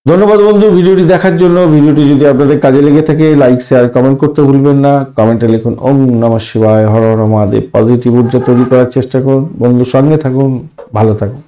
ধন্যবাদ বন্ধু ভিডিওটি দেখার জন্য। ভিডিওটি যদি আপনাদের কাজে লেগে থাকে, লাইক, শেয়ার, কমেন্ট করতে ভুলবেন না। কমেন্টে লিখুন ওম নমঃ শিবায়, হর হর মহাদেব। পজিটিভ ঊর্জা তৈরি করার চেষ্টা করুন। বন্ধু সঙ্গে থাকুন, ভালো থাকুন।